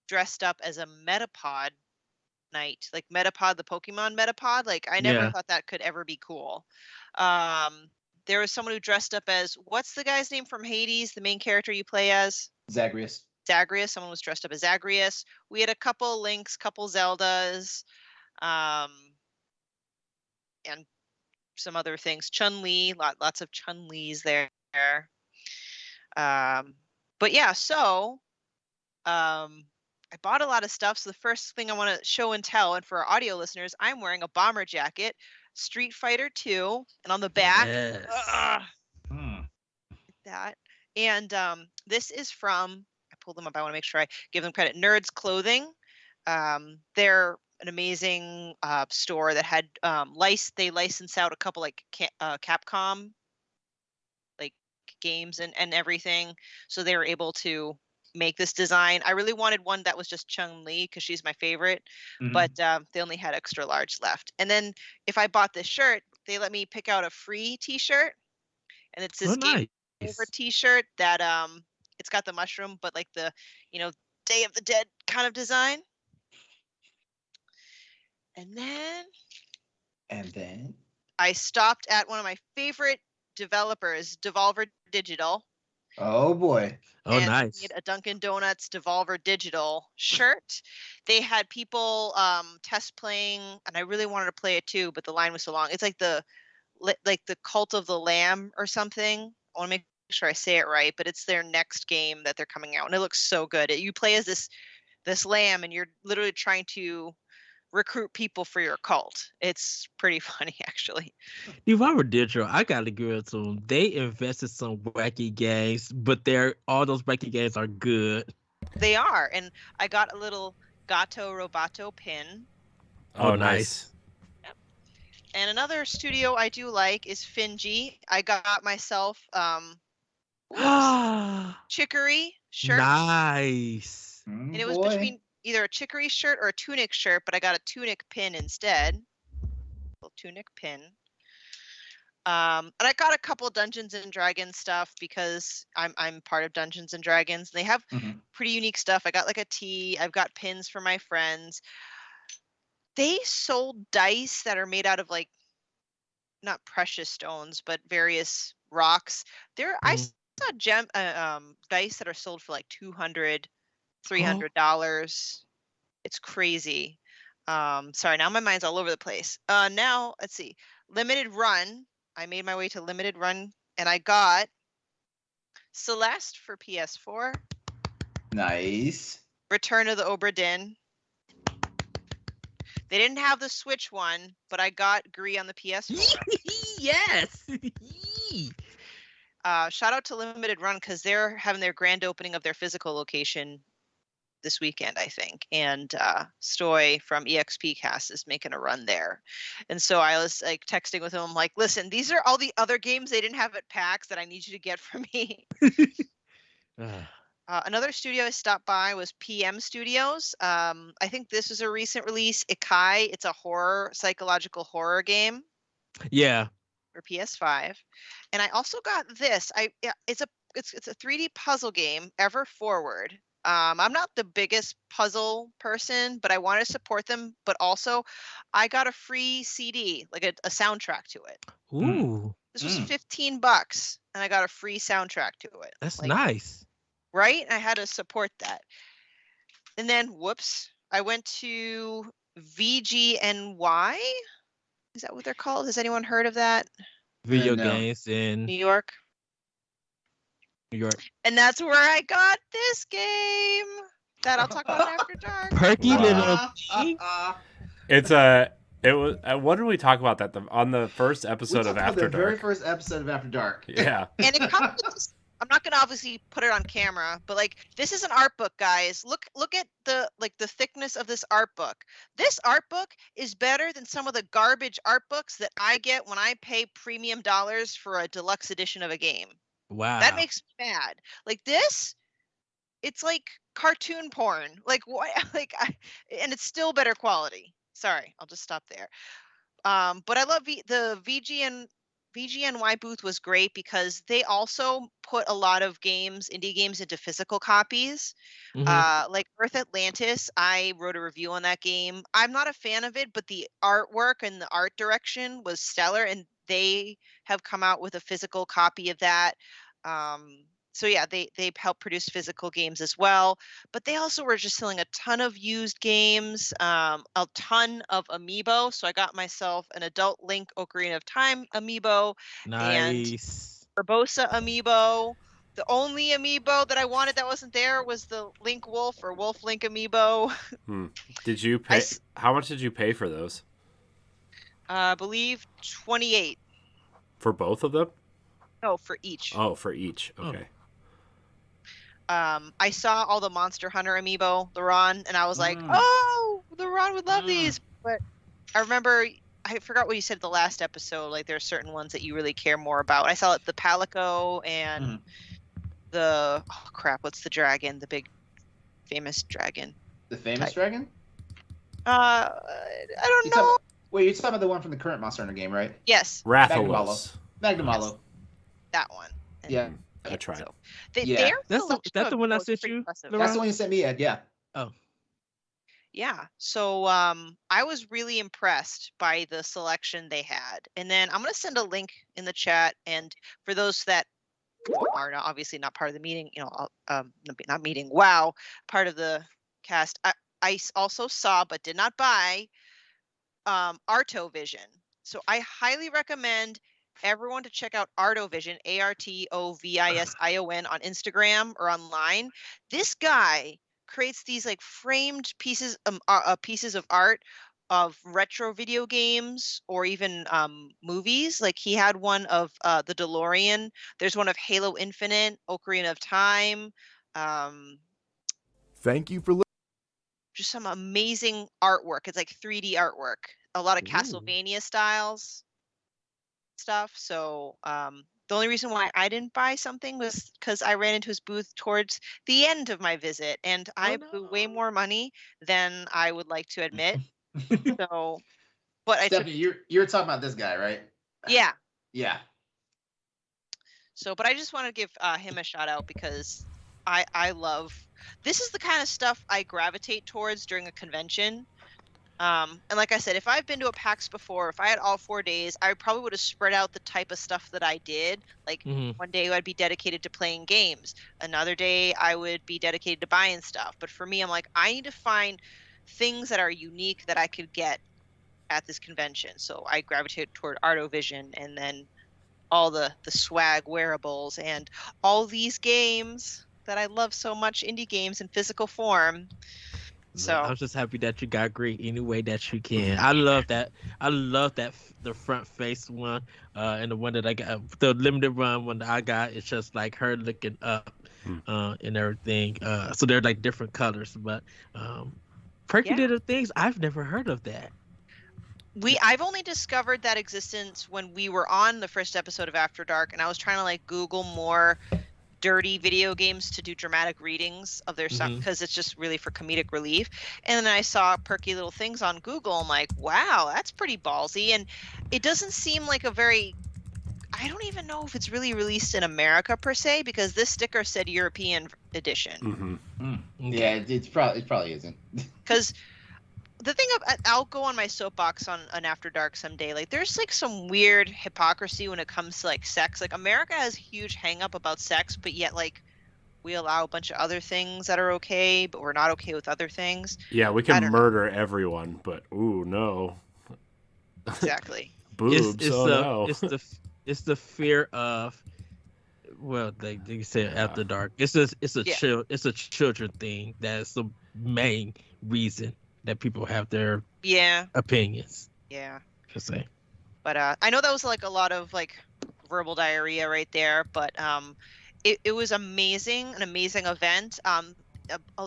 C: dressed up as a Metapod knight, like Metapod, the Pokemon Metapod. Like I never
D: Yeah.
C: thought that could ever be cool. There was someone who dressed up as, what's the guy's name from Hades, the main character you play as?
B: Zagreus.
C: Zagreus. Someone was dressed up as Zagreus. We had a couple Links, couple Zeldas, and some other things. Chun-Li, lots of Chun-Lis there. But yeah, so I bought a lot of stuff. So the first thing I want to show and tell, and for our audio listeners, I'm wearing a bomber jacket, Street Fighter 2, and on the back,
D: Yes.
C: that. And this is from, I pulled them up. I want to make sure I give them credit. Nerds Clothing. They're an amazing store that had they license out a couple like Capcom like games and everything, so they were able to make this design. I really wanted one that was just Chun-Li because she's my favorite, but they only had extra large left. And then if I bought this shirt, they let me pick out a free T-shirt, and it's this
D: Oh,
C: game
D: nice.
C: over T-shirt that it's got the mushroom, but like the Day of the Dead kind of design. And then I stopped at one of my favorite developers, Devolver Digital,
B: Oh boy.
D: Oh,
C: and
D: nice.
C: made a Dunkin' Donuts Devolver Digital shirt. They had people test playing, and I really wanted to play it too, but the line was so long. It's like the Cult of the Lamb or something. I want to make sure I say it right, but it's their next game that they're coming out, and it looks so good. You play as this lamb, and you're literally trying to recruit people for your cult. It's pretty funny, actually.
D: Devolver Digital, I gotta give it to them. They invested some wacky games, but all those wacky games are good.
C: They are, and I got a little Gato Roboto pin.
A: Oh, nice.
C: And another studio I do like is Finji. I got myself chicory shirt.
D: Nice.
C: And it was between either a chicory shirt or a tunic shirt, but I got a tunic pin instead. Little tunic pin. And I got a couple Dungeons and Dragons stuff because I'm part of Dungeons and Dragons. They have pretty unique stuff. I got like a tee. I've got pins for my friends. They sold dice that are made out of like not precious stones, but various rocks. I saw dice that are sold for like $200, $300. It's crazy. Sorry, now my mind's all over the place. Now let's see. Limited Run. I made my way to Limited Run, and I got Celeste for PS4.
B: Nice.
C: Return of the Obra Dinn. They didn't have the Switch one, but I got Gree on the PS4.
D: Yes.
C: Shout out to Limited Run because they're having their grand opening of their physical location this weekend, I think. And Stoy from EXP Cast is making a run there. And so I was like texting with him. I'm like, listen, these are all the other games they didn't have at PAX that I need you to get for me. Another studio I stopped by was PM Studios. I think this is a recent release, Ikai. It's a psychological horror game.
D: Yeah.
C: For PS5. And I also got this. It's a 3D puzzle game, Ever Forward. I'm not the biggest puzzle person, but I want to support them. But also, I got a free CD, like a soundtrack to it.
D: Ooh.
C: This was $15, and I got a free soundtrack to it.
D: That's nice.
C: Right? I had to support that. And then, whoops, I went to VGNY. Is that what they're called? Has anyone heard of that?
D: Video games in
C: New York. And that's where I got this game that I'll talk about after dark.
D: Perky little thing.
A: It was. What did we talk about that on the first episode of After Dark?
B: The very first episode of After Dark.
A: Yeah.
C: And it comes with this, I'm not gonna obviously put it on camera, but like this is an art book, guys. Look at the thickness of this art book. This art book is better than some of the garbage art books that I get when I pay premium dollars for a deluxe edition of a game.
D: Wow.
C: That makes me mad. Like this, it's like cartoon porn. Like what? And it's still better quality. Sorry, I'll just stop there. But I love the VGNY booth was great because they also put a lot of indie games into physical copies. Like Earth Atlantis, I wrote a review on that game. I'm not a fan of it, but the artwork and the art direction was stellar, and they have come out with a physical copy of that. So yeah, they help produce physical games as well, but they also were just selling a ton of used games, a ton of amiibo. So I got myself an Adult Link Ocarina of Time amiibo,
D: nice,
C: and Urbosa amiibo. The only amiibo that I wanted that wasn't there was the Link Wolf or Wolf Link amiibo.
A: Did you pay? How much did you pay for those?
C: I believe $28.
A: For both of them?
C: No, for each.
A: Oh, for each. Okay.
C: I saw all the Monster Hunter amiibo, the Ron, and I was like, oh, the Ron would love these. But I remember, I forgot what you said the last episode. Like, there are certain ones that you really care more about. I saw the Palico and the, oh crap, what's the dragon? The big famous dragon.
B: The famous dragon?
C: I don't know.
B: Wait, you're talking about the one from the current Monster Hunter game, right?
C: Yes.
A: Rathalos.
B: Magnamalo.
C: That one.
B: And yeah.
A: I tried.
C: So,
D: that's the one I sent you.
B: That's the one you sent me, Ed. Yeah.
D: Oh.
C: Yeah. So I was really impressed by the selection they had. And then I'm going to send a link in the chat. And for those that are not, obviously not part of the meeting, not meeting, wow, part of the cast. I also saw but did not buy Artovision. So I highly recommend everyone to check out Artovision, Artovision on Instagram or online. This guy creates these like framed pieces of art of retro video games or even movies. Like he had one of the DeLorean. There's one of Halo Infinite, Ocarina of Time.
E: Thank you for
C: Just some amazing artwork. It's like 3D artwork. A lot of
D: Ooh.
C: Castlevania styles stuff. So the only reason why I didn't buy something was because I ran into his booth towards the end of my visit, and I blew way more money than I would like to admit. So, but
B: Stephanie, you're talking about this guy, right?
C: Yeah.
B: Yeah.
C: So, but I just want to give him a shout out because I love, this is the kind of stuff I gravitate towards during a convention. And like I said, if I've been to a PAX before, if I had all 4 days, I probably would have spread out the type of stuff that I did. Like one day I'd be dedicated to playing games. Another day I would be dedicated to buying stuff. But for me, I'm like, I need to find things that are unique that I could get at this convention. So I gravitate toward Artovision, and then all the swag wearables and all these games that I love so much, indie games in physical form. So
D: I'm just happy that you got great any way that you can. I love that. The front face one, and the one that I got, the limited run one that I got, it's just like her looking up, and everything. So they're like different colors, but Perky did the things. I've never heard of that.
C: I've only discovered that existence when we were on the first episode of After Dark, and I was trying to like Google more dirty video games to do dramatic readings of their stuff because it's just really for comedic relief. And then I saw Perky Little Things on Google. I'm like, wow, that's pretty ballsy. And it doesn't seem like a very, I don't even know if it's really released in America per se, because this sticker said European edition.
B: Yeah, it probably isn't.
C: Because the thing I'll go on my soapbox on an After Dark someday. Like, there's like some weird hypocrisy when it comes to like sex. Like, America has a huge hang up about sex, but yet like we allow a bunch of other things that are okay, but we're not okay with other things.
A: Yeah, we can murder everyone, but ooh, no.
C: Exactly.
A: Boobs. No.
D: It's the fear of, well, they said After Dark. It's a children thing. That's the main reason that people have their opinions.
C: Yeah.
D: Per se.
C: But I know that was like a lot of like verbal diarrhea right there, but it was amazing, an amazing event.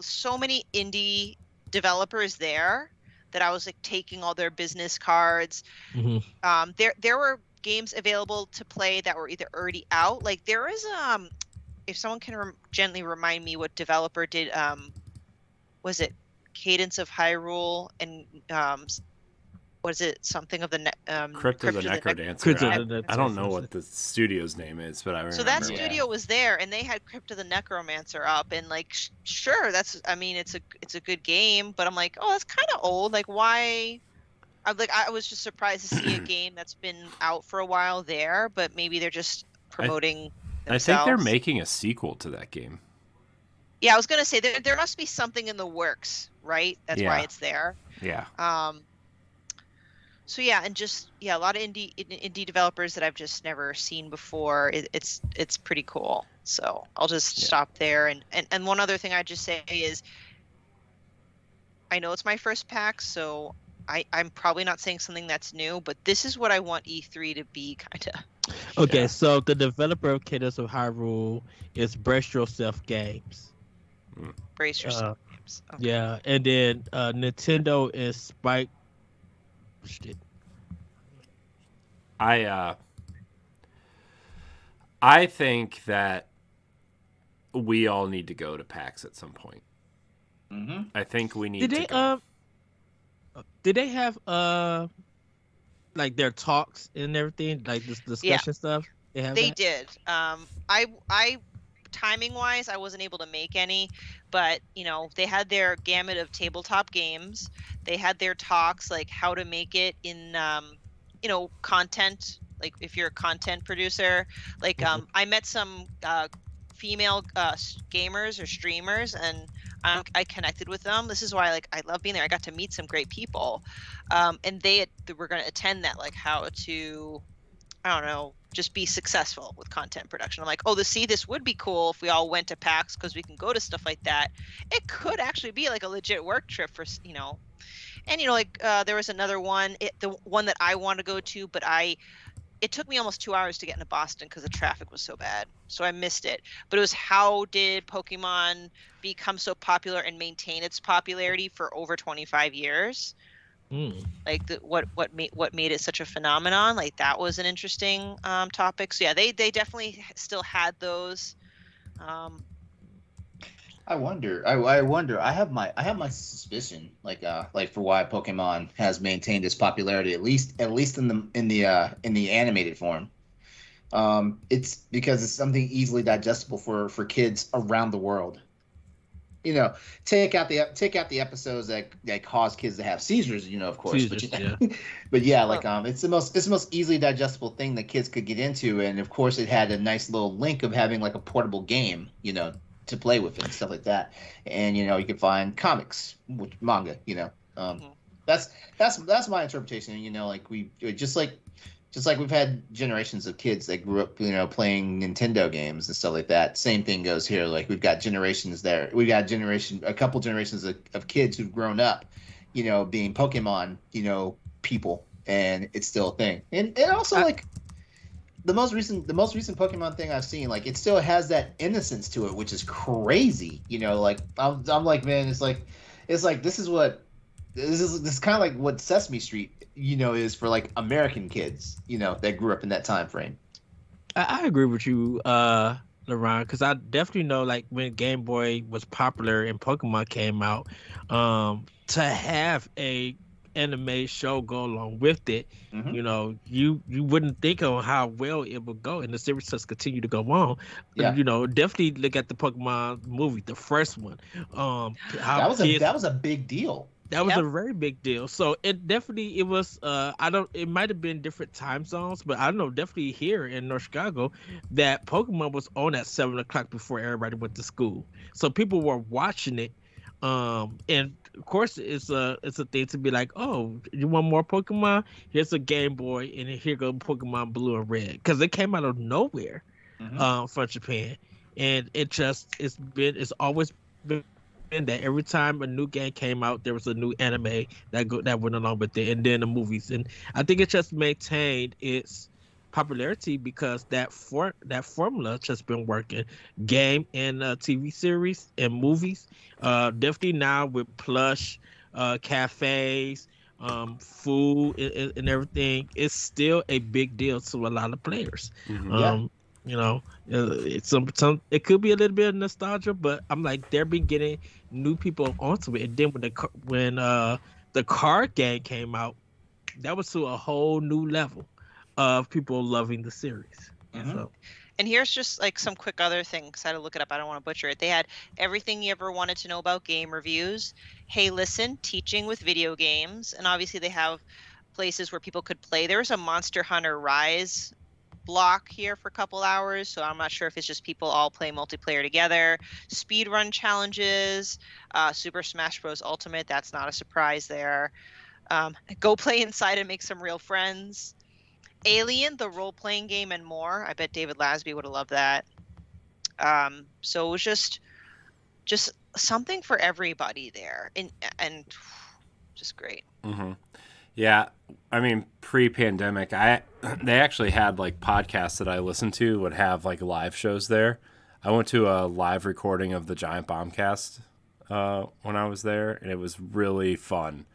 C: So many indie developers there that I was like taking all their business cards. There were games available to play that were either already out. Like there is if someone can gently remind me what developer did, was it Cadence of Hyrule and was it something of the
A: Crypt of the Necrodancer? I don't know what the studio's name is, but I remember.
C: So that studio was there, and they had Crypt of the Necromancer up, and like, sure, it's a good game, but I'm like, oh, that's kind of old. Like, why? I was just surprised to see a game that's been out for a while there, but maybe they're just promoting themselves.
A: I think they're making a sequel to that game.
C: Yeah, I was gonna say there must be something in the works, right? That's why it's there.
A: Yeah.
C: So yeah, and just a lot of indie developers that I've just never seen before. It's pretty cool. So I'll just stop there. And one other thing I'd just say is, I know it's my first PAX, so I'm probably not saying something that's new, but this is what I want E3 to be, kind of.
D: Okay, so the developer of Cadence of Hyrule is Brace Yourself Games.
C: Brace Yourself Games. Okay.
D: Yeah, and then Nintendo is Spike. Shit.
A: I think that we all need to go to PAX at some point. I think we need to go.
D: Did they have like their talks and everything, like this discussion stuff?
C: They did. I timing wise, I wasn't able to make any, but they had their gamut of tabletop games. They had their talks, like how to make it in content, like if you're a content producer, like I met some female gamers or streamers, and I connected with them. This is why like I love being there. I got to meet some great people, and they were going to attend that, like how to, I don't know, just be successful with content production. I'm like, oh, this would be cool if we all went to PAX because we can go to stuff like that. It could actually be like a legit work trip for, you know. And you know, like there was another one, the one that I want to go to, but it took me almost 2 hours to get into Boston because the traffic was so bad, so I missed it. But it was, how did Pokemon become so popular and maintain its popularity for over 25 years? Like what made it such a phenomenon? Like that was an interesting topic. So yeah, they definitely still had those.
B: I wonder. I wonder. I have my suspicion, like for why Pokemon has maintained its popularity, at least in the animated form. It's because it's something easily digestible for kids around the world. You know, take out the episodes that cause kids to have seizures. You know, of course,
D: Seizures,
B: but yeah, like it's the most easily digestible thing that kids could get into, and of course, it had a nice little link of having like a portable game. You know, to play with it and stuff like that. And you know, you can find comics, manga. You know, that's my interpretation. You know, like we just like we've had generations of kids that grew up, you know, playing Nintendo games and stuff like that. Same thing goes here. Like we've got generations there. We've got a couple generations of kids who've grown up, you know, being Pokemon, you know, people, and it's still a thing. And also like the most recent Pokemon thing I've seen, like it still has that innocence to it, which is crazy. You know, like I'm like, man, it's like this is kind of like what Sesame Street, you know, is for like American kids, you know, that grew up in that time frame.
D: I agree with you, LeRon, because I definitely know, like when Game Boy was popular and Pokemon came out, to have a anime show go along with it, you know, you wouldn't think of how well it would go, and the series just continue to go on.
B: Yeah.
D: You know, definitely look at the Pokemon movie, the first one.
B: That was a big deal.
D: That was a very big deal. So it was it might have been different time zones, but I know definitely here in North Chicago that Pokemon was on at 7 o'clock before everybody went to school. So people were watching it. And of course it's a thing to be like, oh, you want more Pokemon? Here's a Game Boy, and here go Pokemon Blue and Red, because it came out of nowhere from Japan, and it's always been that every time a new game came out, there was a new anime that went along with it, and then the movies. And I think it just maintained its popularity because that formula just been working. Game and TV series and movies. Definitely now with plush, cafes, food and everything, it's still a big deal to a lot of players. You know, it's some it could be a little bit of nostalgia, but I'm like, they're been getting new people onto it. And then when the card game came out, that was to a whole new level of people loving the series. So.
C: And here's just like some quick other things. I had to look it up. I don't want to butcher it. They had everything you ever wanted to know about game reviews. Hey, listen, teaching with video games. And obviously they have places where people could play. There was a Monster Hunter Rise block here for a couple hours, so I'm not sure if it's just people all play multiplayer together. Speedrun challenges, Super Smash Bros. Ultimate, that's not a surprise there. Go play inside and make some real friends. Alien, the role-playing game, and more. I bet David Lasby would have loved that. So it was just something for everybody there, and just great.
A: Yeah, I mean, pre-pandemic, they actually had like podcasts that I listened to would have like live shows there. I went to a live recording of the Giant Bombcast when I was there, and it was really fun.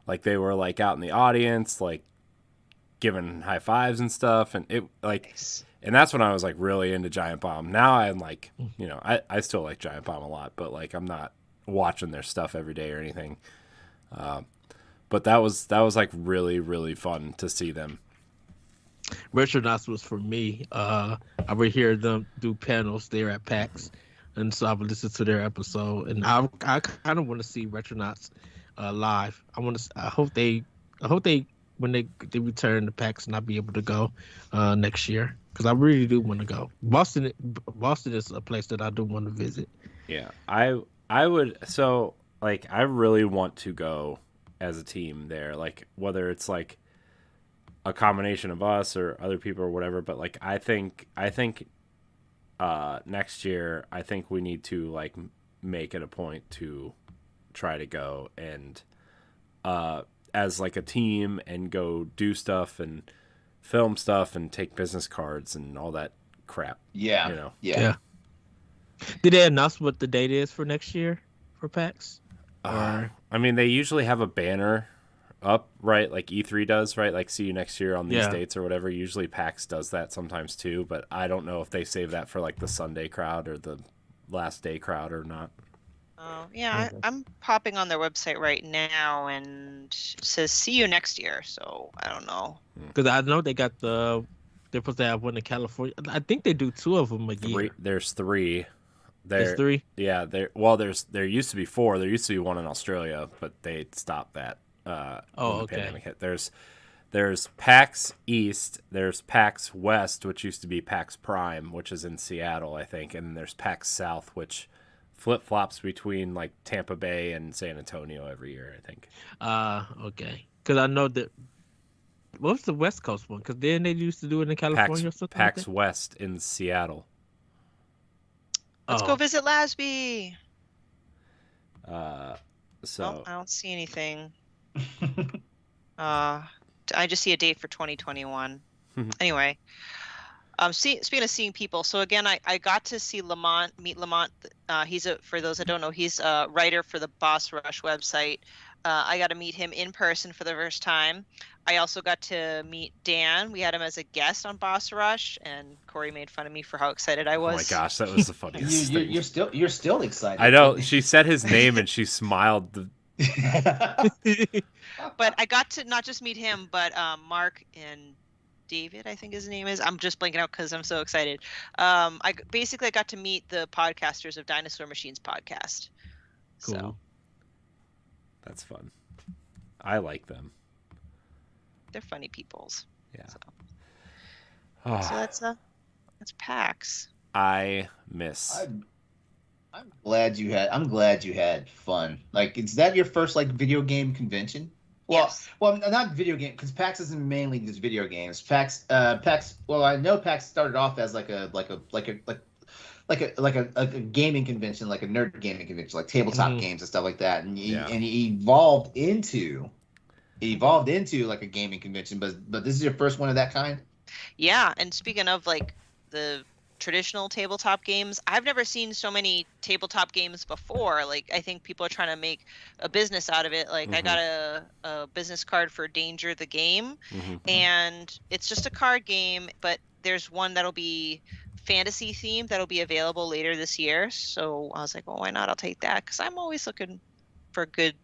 A: Like they were like out in the audience, like giving high fives and stuff, and it like, nice. And that's when I was like really into Giant Bomb. Now I'm like, you know, I still like Giant Bomb a lot, but like I'm not watching their stuff every day or anything. But that was like really, really fun to see them.
D: Retronauts was for me. I would hear them do panels there at PAX, and so I would listen to their episode. And I kind of want to see Retronauts live. I hope they when they return to PAX, and I'll be able to go next year because I really do want to go. Boston is a place that I do want to visit.
A: Yeah, I would. So like, I really want to go as a team there. Like, whether it's like a combination of us or other people or whatever. But like, I think next year, I think we need to like make it a point to try to go and as like a team and go do stuff and film stuff and take business cards and all that crap.
B: Yeah.
A: You know.
B: Yeah.
D: Did they announce what the date is for next year for PAX?
A: I mean, they usually have a banner up, right? Like E3 does, right? Like, see you next year on these dates or whatever. Usually PAX does that sometimes too, but I don't know if they save that for like the Sunday crowd or the last day crowd or not.
C: Oh, yeah, I'm popping on their website right now and it says see you next year. So I don't know.
D: Because I know they're supposed to have one in California. I think they do 2 of them a year.
A: There's 3.
D: There's 3.
A: Yeah, there used to be 4. There used to be one in Australia, but they stopped that. When the pandemic hit. There's PAX East, there's PAX West, which used to be PAX Prime, which is in Seattle, I think, and there's PAX South, which flip-flops between like Tampa Bay and San Antonio every year, I think.
D: Okay. Because I know that. What was the West Coast one? Because then they used to do it in California or something.
A: PAX West in Seattle.
C: Let's go visit Lasby.
A: So
C: I don't see anything. I just see a date for 2021. Anyway, speaking of seeing people, so again, I got to see meet Lamont. He's for those that don't know, he's a writer for the Boss Rush website. I got to meet him in person for the first time. I also got to meet Dan. We had him as a guest on Boss Rush, and Corey made fun of me for how excited I was.
A: Oh my gosh, that was the funniest thing.
B: You're still excited.
A: I know. She said his name and she smiled.
C: But I got to not just meet him, but Mark and David, I think his name is. I'm just blanking out because I'm so excited. I got to meet the podcasters of Dinosaur Machines podcast.
D: Cool.
C: So
A: that's fun. I like them.
C: They're funny peoples.
A: Yeah.
C: So that's PAX.
A: I miss.
B: I'm glad you had fun. Like, is that your first like video game convention? Well,
C: yes.
B: Well, not video game, because PAX isn't mainly just video games. PAX. Well, I know PAX started off as like a gaming convention, like a nerd gaming convention, like tabletop games and stuff like that, and it evolved into like a gaming convention. But this is your first one of that kind.
C: Yeah, and speaking of like the traditional tabletop games, I've never seen so many tabletop games before. Like, I think people are trying to make a business out of it. Like, I got a business card for Danger the game, and it's just a card game, but there's one that'll be fantasy themed that'll be available later this year. So I was like, well, why not? I'll take that, because I'm always looking for a good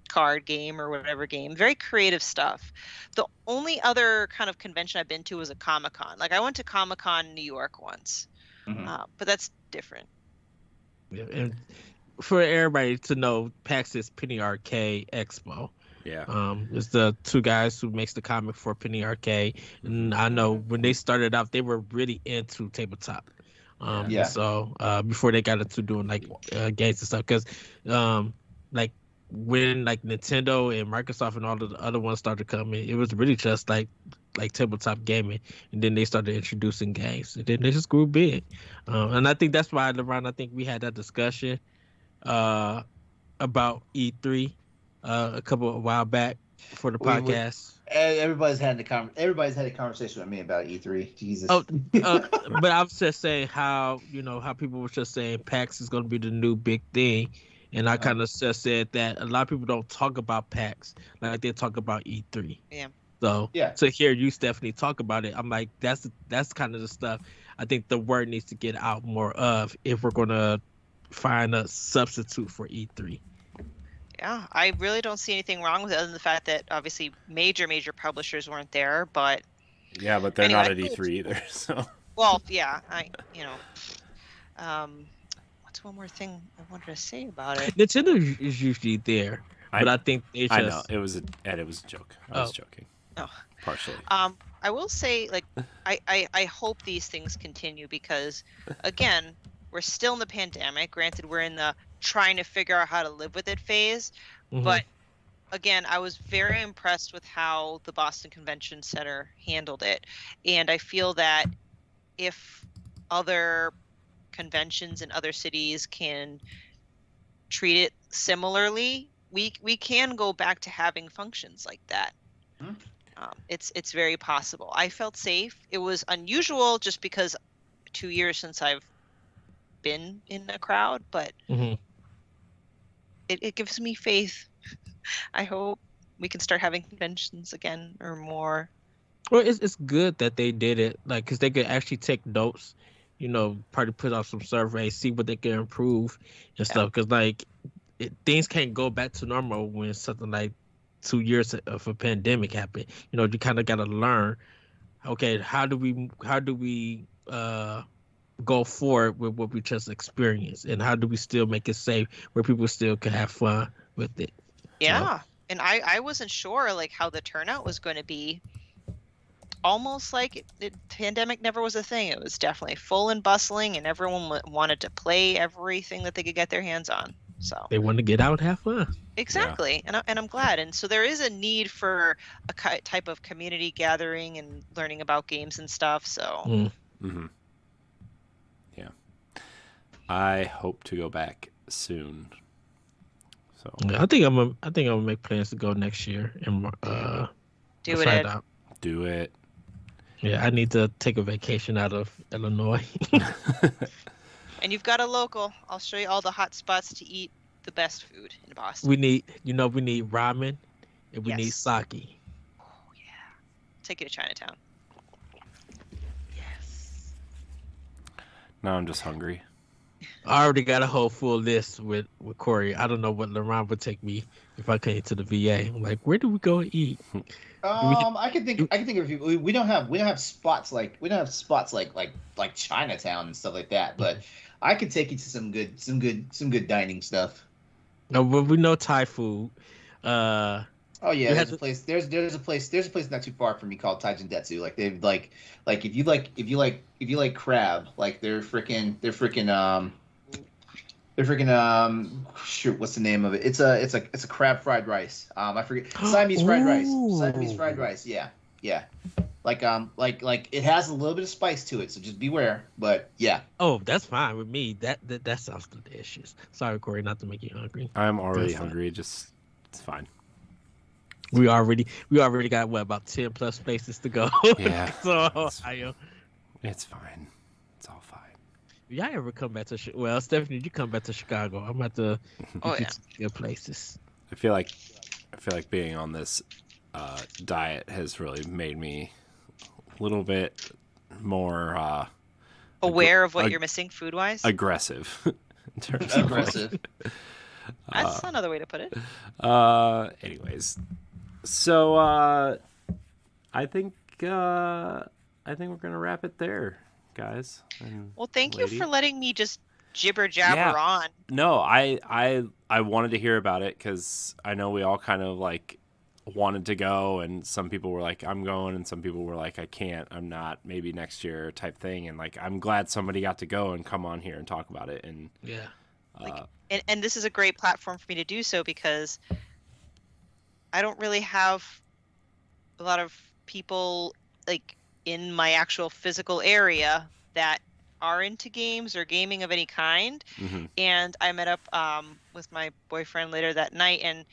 C: card game or whatever game. Very creative stuff. The only other kind of convention I've been to was a Comic-Con. Like, I went to Comic-Con in New York once, but that's different.
D: Yeah, and for everybody to know, PAX is Penny Arcade Expo.
A: Yeah.
D: It's the 2 guys who makes the comic for Penny Arcade, and I know when they started out, they were really into tabletop. So before they got into doing like games and stuff, because like when like Nintendo and Microsoft and all of the other ones started coming, it was really just like tabletop gaming, and then they started introducing games, and then they just grew big. And I think that's why, LeBron, I think we had that discussion about E3 a while back for the podcast.
B: Everybody's had a conversation with me about E3. Jesus.
D: But I was just saying how people were just saying PAX is going to be the new big thing. And I kind of just said that a lot of people don't talk about PAX like they talk about E3.
C: Yeah.
D: So to hear you, Stephanie, talk about it, I'm like, that's kind of the stuff I think the word needs to get out more of if we're going to find a substitute for E3.
C: Yeah, I really don't see anything wrong with it other than the fact that obviously major publishers weren't there, but
A: yeah, but they're not at E3 either. So
C: well, yeah, what's one more thing I wanted to say about it?
D: Nintendo is usually there, but I think they just...
A: I know it was a joke. I was joking.
C: Oh.
A: partially.
C: I will say, like, I hope these things continue because, again, we're still in the pandemic. Granted, we're in the trying to figure out how to live with it phase.
D: Mhm.
C: But again, I was very impressed with how the Boston Convention Center handled it. And I feel that if other conventions in other cities can treat it similarly, we can go back to having functions like that.
B: Hmm.
C: It's very possible. I felt safe. It was unusual just because 2 years since I've been in a crowd, but
D: Mhm.
C: it gives me faith. I hope we can start having conventions again or more.
D: Well, it's good that they did it, like, because they could actually take notes, probably put out some surveys, see what they can improve and
C: Yeah.
D: stuff. Because like things can't go back to normal when something like 2 years of a pandemic happened. You kind of got to learn. Okay, how do we go forward with what we just experienced, and how do we still make it safe where people still can have fun with it?
C: Yeah. And I wasn't sure like how the turnout was going to be. Almost like pandemic never was a thing. It was definitely full and bustling, and everyone wanted to play everything that they could get their hands on. So
D: They want to get out and have fun.
C: exactly, and I'm glad. And so there is a need for a type of community gathering and learning about games and stuff. So
D: Mm.
A: Mm-hmm. Yeah. I hope to go back soon. So
D: Yeah, I think I'm gonna make plans to go next year and
C: do it,
D: try it
C: Ed.
D: out.
A: do it.
D: Yeah, I need to take a vacation out of Illinois.
C: And you've got a local. I'll show you all the hot spots to eat the best food in Boston.
D: we need ramen and we need
C: Yes.
D: sake.
C: Oh yeah. Take you to Chinatown.
D: Yes.
A: Now I'm just hungry.
D: I already got a whole full list with Corey. I don't know what LaRon would take me if I came to the VA. I'm like, where do we go eat?
B: I can think of we don't have spots like like Chinatown and stuff like that, but I could take you to some good dining stuff.
D: No, but we know Thai food.
B: Oh yeah,
D: We
B: there's
D: had
B: a
D: to,
B: place. There's a place not too far from me called Taijintetsu. Like they've like if you like crab, like they're freaking shoot, what's the name of it? It's a crab fried rice. I forget Siamese fried rice. Siamese fried
D: Ooh.
B: rice. Yeah, yeah. Like it has a little bit of spice to it, so just beware. But yeah,
D: Oh, that's fine with me. That sounds delicious. Sorry, Corey, not to make you hungry.
A: I'm already
D: That's fine.
A: hungry. Just it's fine.
D: We already got what, about 10 plus places to go.
A: Yeah.
D: So
A: It's,
D: I
A: it's fine. It's all fine.
D: if y'all ever come back to well, Stephanie, you come back to Chicago. I'm about to
C: Oh
D: get you
C: yeah.
D: to good places.
A: I feel like being on this diet has really made me a little bit more
C: Aware of what
A: ag-
C: you're missing food wise.
A: aggressive in terms of
B: aggressive.
C: That's another way to put it.
A: anyways, so I think we're gonna wrap it there, guys. And
C: Well, thank you
A: lady.
C: for letting me just jibber jabber
A: Yeah.
C: on.
A: No, I wanted to hear about it because I know we all kind of like wanted to go, and some people were like, I'm going, and some people were like, I can't, I'm not, maybe next year type thing. And like, I'm glad somebody got to go and come on here and talk about it. And
D: Yeah.
C: And this is a great platform for me to do so because I don't really have a lot of people like in my actual physical area that are into games or gaming of any kind.
A: mhm.
C: And I met up with my boyfriend later that night, and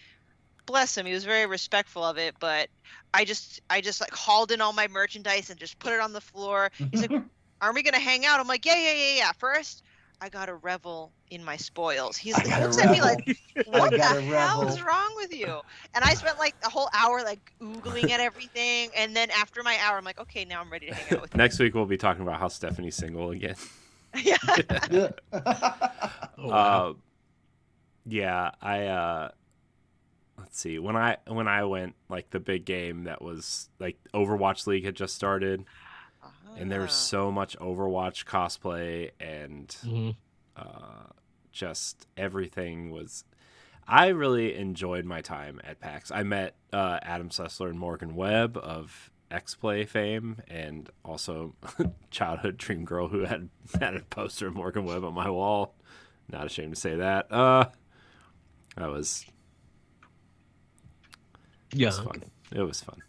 C: bless him, he was very respectful of it. But I just like hauled in all my merchandise and just put it on the floor. He's like, "Are we gonna hang out?" I'm like, "Yeah. First, I gotta revel in my spoils." He looks at me like, "What the
B: gotta
C: hell
B: revel.
C: is wrong with you?" And I spent like a whole hour like oogling at everything, and then after my hour, I'm like, "Okay, now I'm ready to hang out with
A: Next week we'll be talking about how Stephanie's single again.
C: you." Yeah.
D: Oh, wow.
A: Yeah, I let's see. When I went, like the big game that was like Overwatch League had just started, and there was so much Overwatch cosplay and
D: Mhm.
A: just everything was. I really enjoyed my time at PAX. I met Adam Sessler and Morgan Webb of X-Play fame, and also childhood dream girl who had a poster of Morgan Webb on my wall. Not ashamed to say that. That was fun. It was fun.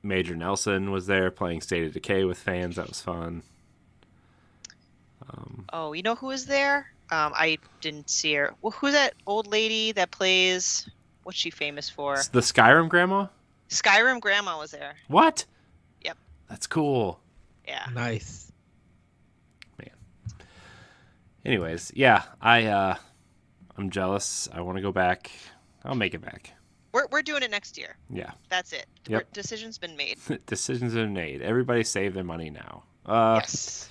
A: Major Nelson was there playing State of Decay with fans. That was fun.
C: Oh, you know who was there? I didn't see her. Well, who's that old lady that plays? What's she famous for?
A: The Skyrim grandma?
C: Skyrim grandma was there.
A: What?
C: Yep.
A: That's cool.
C: Yeah.
D: Nice.
A: Man. Anyways, yeah, I'm jealous. I want to go back. I'll make it back.
C: We're doing it next year.
A: Yeah.
C: That's it.
A: Yep.
C: Decision's been made.
A: Decisions have been made. Everybody save their money now.
C: Yes.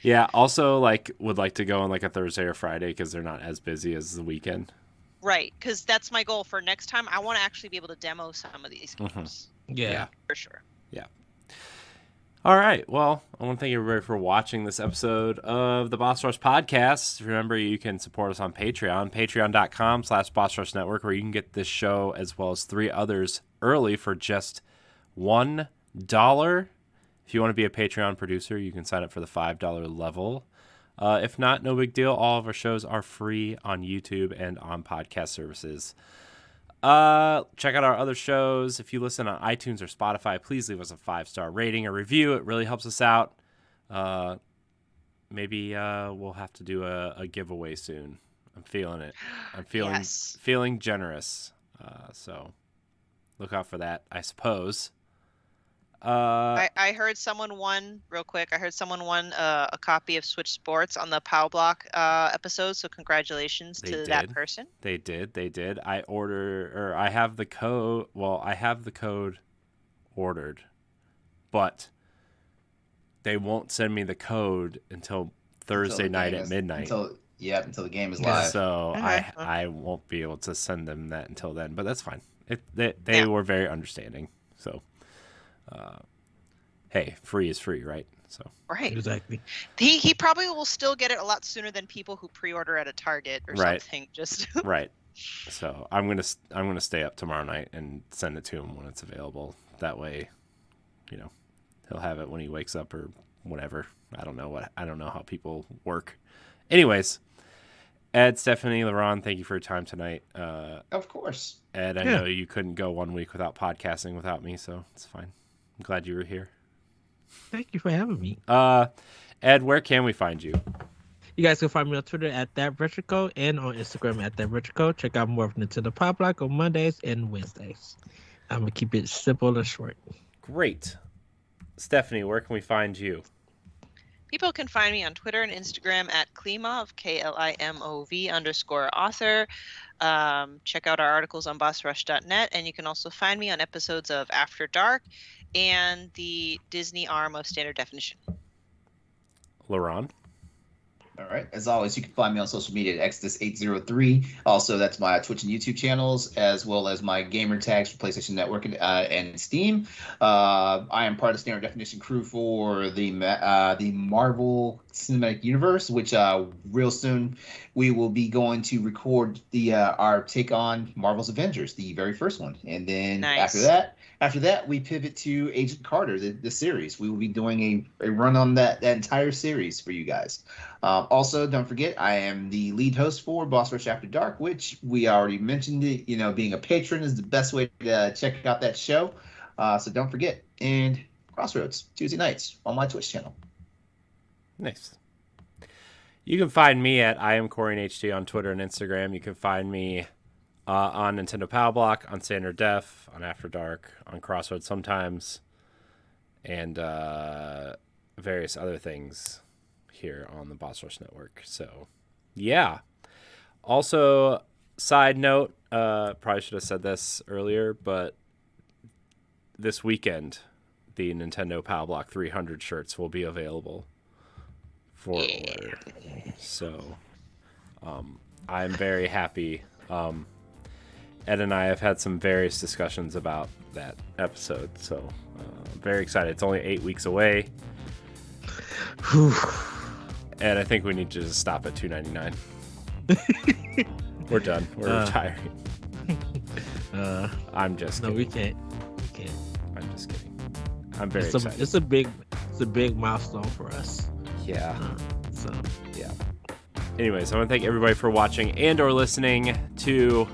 A: Yeah. Also, would like to go on a Thursday or Friday because they're not as busy as the weekend.
C: Right, because that's my goal for next time. I want to actually be able to demo some of these games.
D: Yeah.
C: For sure.
A: Yeah. All right. Well, I want to thank everybody for watching this episode of the Boss Rush Podcast. Remember, you can support us on Patreon, patreon.com/Boss Rush Network, where you can get this show as well as 3 others early for just $1. If you want to be a Patreon producer, you can sign up for the $5 level. If not, no big deal. All of our shows are free on YouTube and on podcast services. Check out our other shows. If you listen on iTunes or Spotify, please leave us a 5-star rating or review. It really helps us out. Maybe we'll have to do a giveaway soon. I'm feeling it. I'm feeling generous. So look out for that, I suppose.
C: I heard someone won real quick. I heard someone won a copy of Switch Sports on the POW Block episode. So congratulations to that person.
A: They did. I have the code. Well, I have the code ordered, but they won't send me the code until Thursday night at midnight.
B: Until the game is live.
A: So
C: Okay.
A: I won't be able to send them that until then. But that's fine. They were very understanding. So. Hey, free is free, right? So
C: Right.
D: Exactly.
C: He probably will still get it a lot sooner than people who pre-order at a Target or something. Just
A: right. So I'm gonna stay up tomorrow night and send it to him when it's available. That way, he'll have it when he wakes up or whatever. I don't know how people work. Anyways, Ed, Stephanie, LaRon, thank you for your time tonight.
B: Of course.
A: Ed, I know you couldn't go 1 week without podcasting without me, so it's fine. I'm glad you were here.
D: Thank you for having me.
A: Ed, where can we find you?
D: You guys can find me on Twitter at ThatRetroCode and on Instagram at ThatRetroCode. Check out more of Nintendo Pop Block on Mondays and Wednesdays. I'm going to keep it simple and short.
A: Great. Stephanie, where can we find you?
C: people can find me on Twitter and Instagram at Klimov, KLIMOV_author. Check out our articles on bossrush.net, and you can also find me on episodes of After Dark and the Disney arm of Standard Definition.
A: LaRon?
B: All right. As always, you can find me on social media at Exodus803. Also, that's my Twitch and YouTube channels, as well as my gamer tags for PlayStation Network and Steam. I am part of the Standard Definition crew for the Marvel Cinematic Universe, which real soon we will be going to record our take on Marvel's Avengers, the very first one. And then after that, we pivot to Agent Carter, the series. We will be doing a run on that entire series for you guys. Also, don't forget, I am the lead host for Boss Rush After Dark, which we already mentioned. Being a patron is the best way to check out that show. So don't forget. And Crossroads, Tuesday nights on my Twitch channel.
A: Nice. You can find me at IamCorianHD on Twitter and Instagram. You can find me on Nintendo Power Block, on Standard Def, on After Dark, on Crossroads sometimes, and various other things here on the Boss Rush Network. So, yeah. Also, side note, probably should have said this earlier, but this weekend, the Nintendo Power Block 300 shirts will be available for order. So, I'm very happy. Ed and I have had some various discussions about that episode, so very excited. It's only 8 weeks away. And I think we need to just stop at $2.99. We're done. We're retiring. I'm just
D: No,
A: kidding.
D: we can't. We can't.
A: I'm just kidding. I'm very
D: It's
A: excited.
D: a big milestone for us.
A: Yeah.
D: So
A: Yeah. Anyways, I want to thank everybody for watching and or listening to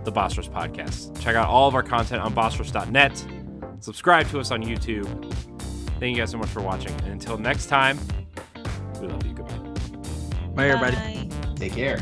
A: the Boss Rush Podcast. Check out all of our content on bossrush.net. Subscribe to us on YouTube. Thank you guys so much for watching. And until next time, we love you. Goodbye.
D: bye, everybody.
C: Bye.
B: Take care.